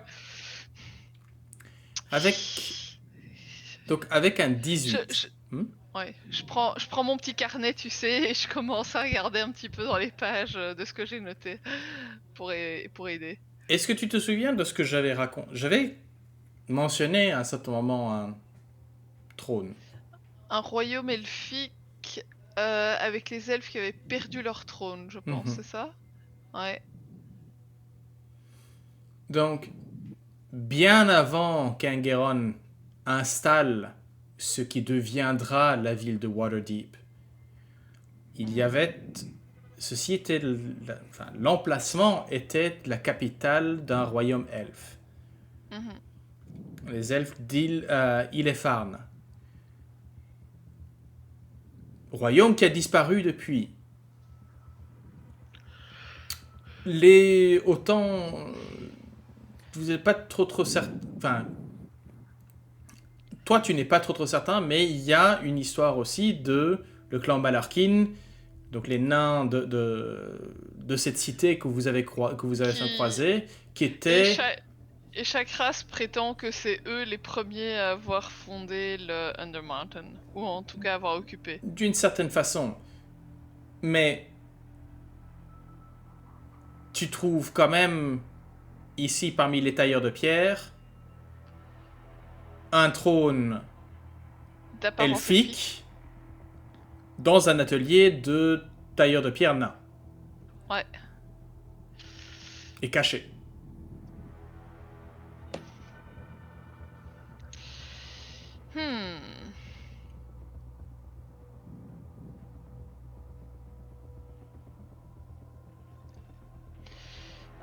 Donc avec un 18. Ouais, je prends mon petit carnet, tu sais, et je commence à regarder un petit peu dans les pages de ce que j'ai noté pour aider. Est-ce que tu te souviens de ce que j'avais raconté? J'avais mentionné à un certain moment un trône. Un royaume elfique avec les elfes qui avaient perdu leur trône, je pense, Mhm. c'est ça? Ouais. Donc, bien avant qu'Angeron installe ce qui deviendra la ville de Waterdeep, il y avait... Ceci était... l'emplacement était la capitale d'un royaume elfe. Mhm. Les elfes d'Ilefarn. Royaume qui a disparu depuis. Autant... Vous n'êtes pas trop certain... Enfin... Toi, tu n'es pas trop certain, mais il y a une histoire aussi de le clan Malarkin, donc les nains de cette cité que vous avez croisé, qui étaient... Et chaque race prétend que c'est eux les premiers à avoir fondé le Undermountain, ou en tout cas avoir occupé. D'une certaine façon. Mais tu trouves quand même, ici parmi les tailleurs de pierre, un trône D'apparence elfique dans un atelier de tailleurs de pierre nain. Ouais. Et caché.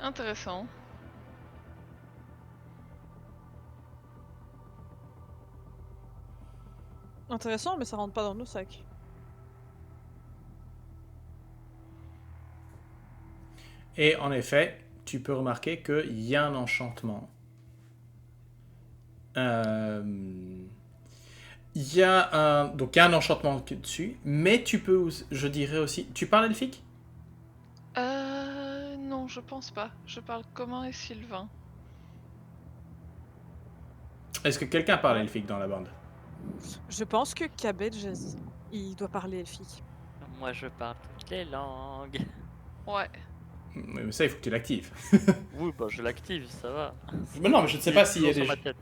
Intéressant. Intéressant, mais ça rentre pas dans nos sacs. Et en effet, tu peux remarquer qu'il y a un enchantement. Il y a un enchantement dessus, mais tu peux, je dirais aussi... Tu parles elfique? Non, je pense pas. Je parle commun et sylvain. Est-ce que quelqu'un parle elfique dans la bande? Je pense que Cabbage, il doit parler elfique. Moi, je parle toutes les langues. Ouais. Mais ça, il faut que tu l'actives. Oui, bah je l'active, ça va. Mais non, mais je ne sais pas s'il y a toujours des... sur ma tête.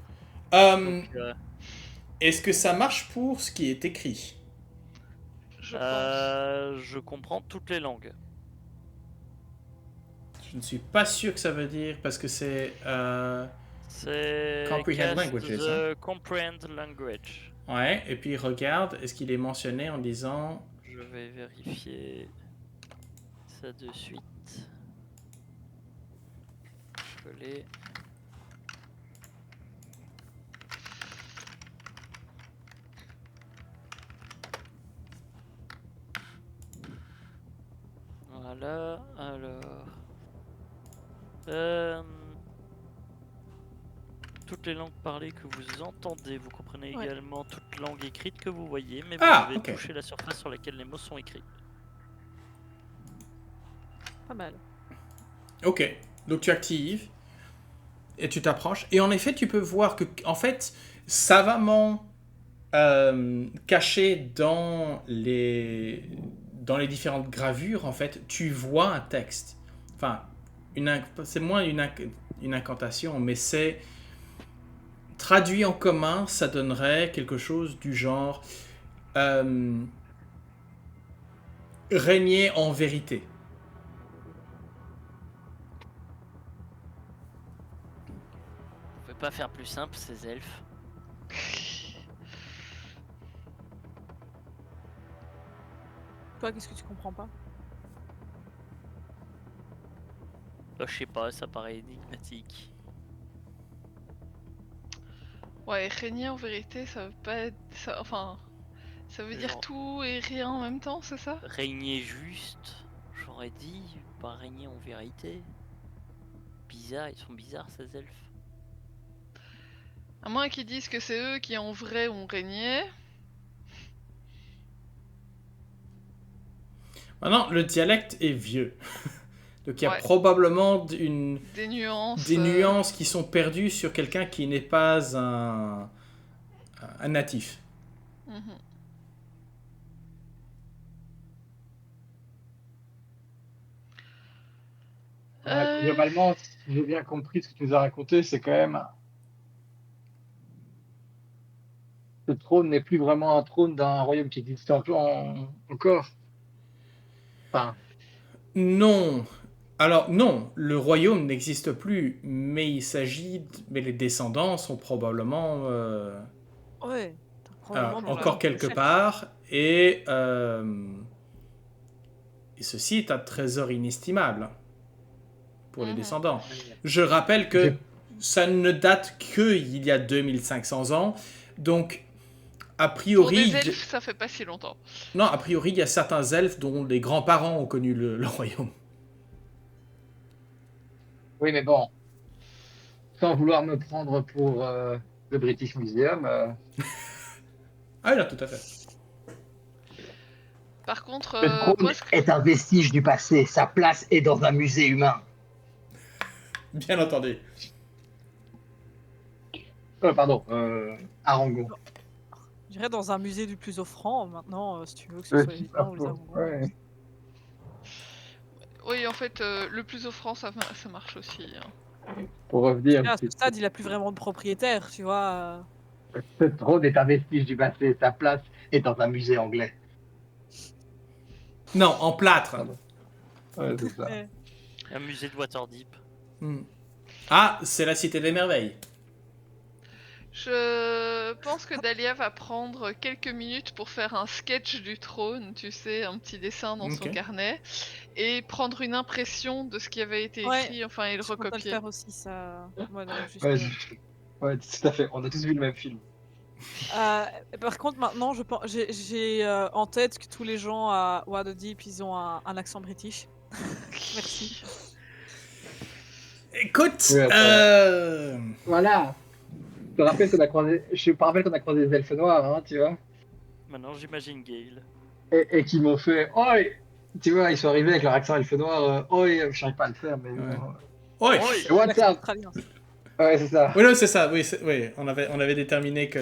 Donc, Est-ce que ça marche pour ce qui est écrit? Je pense. je comprends toutes les langues. Je ne suis pas sûr que ça veut dire, parce que c'est... C'est Comprehend cast languages, the comprehend language. Ouais, et puis regarde, est-ce qu'il est mentionné en disant... Je vais vérifier ça de suite. Je l'ai. Voilà, alors... toutes les langues parlées que vous entendez, vous comprenez également toute langue écrite que vous voyez, mais vous devez toucher la surface sur laquelle les mots sont écrits. Pas mal. Ok, donc tu actives, et tu t'approches, et en effet, tu peux voir que, en fait, savamment caché dans dans les différentes gravures, en fait, tu vois un texte. Enfin, c'est moins une incantation, mais c'est traduit en commun, ça donnerait quelque chose du genre régner en vérité. On peut pas faire plus simple, ces elfes. Toi, qu'est-ce que tu comprends pas? Bah, je sais pas, ça paraît énigmatique. Ouais, régner en vérité, ça veut pas être. Enfin, ça veut dire Genre- tout et rien en même temps, c'est ça? Régner juste, j'aurais dit, pas régner en vérité. Bizarre, ils sont bizarres ces elfes. À moins qu'ils disent que c'est eux qui en vrai ont régné. Maintenant, le dialecte est vieux. Donc il y a Ouais. probablement Des nuances. des nuances qui sont perdues sur quelqu'un qui n'est pas un natif. Mhm. Globalement, si j'ai bien compris ce que tu nous as raconté, c'est quand même. Le trône n'est plus vraiment un trône d'un royaume qui existe encore. Enfin, Non. Alors non, le royaume n'existe plus, mais mais les descendants sont probablement Ouais, t'as probablement des gens encore qui le quelque cherchent. part, et ceci est un trésor inestimable pour les Mhm. descendants. Je rappelle que ça ne date que il y a 2500 ans, donc a Pour priori, des elfes, ça fait pas si longtemps. non, a priori, il y a certains elfes dont les grands-parents ont connu le royaume. oui, mais bon, sans vouloir me prendre pour le British Museum, Ah non, tout à fait. Par contre, le trône moi, est un vestige du passé. Sa place est dans un musée humain. Bien entendu. Pardon, Arangon. J'irais dans un musée du plus offrant maintenant, si tu veux que ce soit les humains ou les Argons. Ouais. oui, en fait, le plus offrant, ça marche aussi. Hein. Pour revenir, À ce stade, il a plus vraiment de propriétaire, tu vois. ce trône est un vestige du passé. Sa place est dans un musée anglais. Non, en plâtre. Pardon. Ouais, c'est ça. Ouais. Un musée de Waterdeep. Hmm. Ah, c'est la Cité des Merveilles. Je pense que Dahlia va prendre quelques minutes pour faire un sketch du trône, tu sais, un petit dessin dans son Ok. carnet, et prendre une impression de ce qui avait été Ouais, écrit, enfin, et le Je compte le recopier. faire aussi, ça. Voilà, juste, Ouais, ouais, tout à fait. On a tous vu le même film. Par contre, maintenant, j'ai en tête que tous les gens à Waterdeep, ils ont un accent british. Merci. Écoute, Oui, voilà. Je te rappelle qu'on a croisé des elfes noirs, hein, tu vois. Maintenant, j'imagine Gale. Et qui m'ont fait Oi! Tu vois, ils sont arrivés avec leur accent elfe noir. Oi, je n'arrive pas à le faire, mais. Ouais. Ouais. Oui. What's L'accent up? australien. Ouais, c'est ça. Oui, non, c'est ça. Oui, oui. On avait déterminé que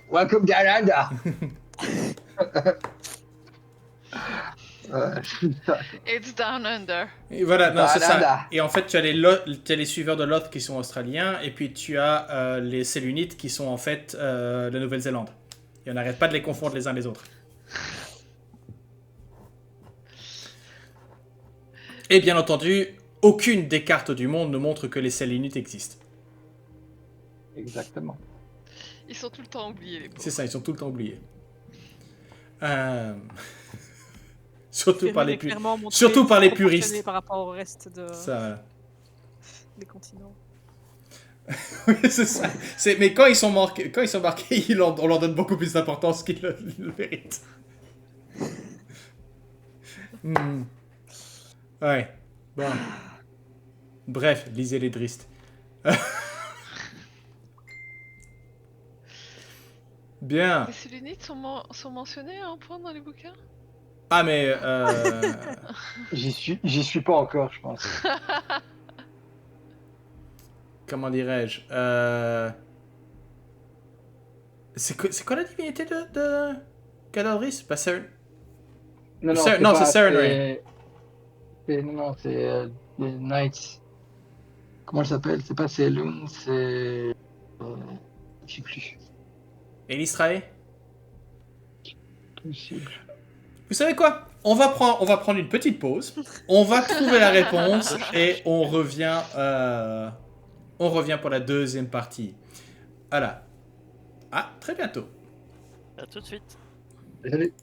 Welcome to Canada! It's down under. Et voilà, non, c'est ça. Canada. Et en fait, tu as les suiveurs de Loth qui sont australiens, et puis tu as les Sélunites qui sont en fait de Nouvelle-Zélande. Et on n'arrête pas de les confondre les uns les autres. Et bien entendu, aucune des cartes du monde ne montre que les Sélunites existent. Exactement. Ils sont tout le temps oubliés, les pauvres. C'est ça, ils sont tout le temps oubliés. Surtout par les surtout par les puristes. Par rapport au reste Ça, des continents. oui, c'est ça. Mais quand ils sont marqués, on leur donne beaucoup plus d'importance qu'ils le méritent. Hmm. Ouais. Bon. Bref, lisez les Dristes. Bien. Les Sélunites sont mentionnés à un point dans les bouquins? Ah mais J'y suis pas encore, je pense. comment dirais-je c'est quoi la divinité de Galadriel? Non, Non, c'est Serenray. Non, c'est les Knights. Comment elle s'appelle? C'est pas Selune, c'est. Je sais plus. Elistrae? Possible. Vous savez quoi? On va prendre une petite pause. On va trouver la réponse et on revient pour la deuxième partie. Voilà. À très bientôt. À tout de suite. Salut.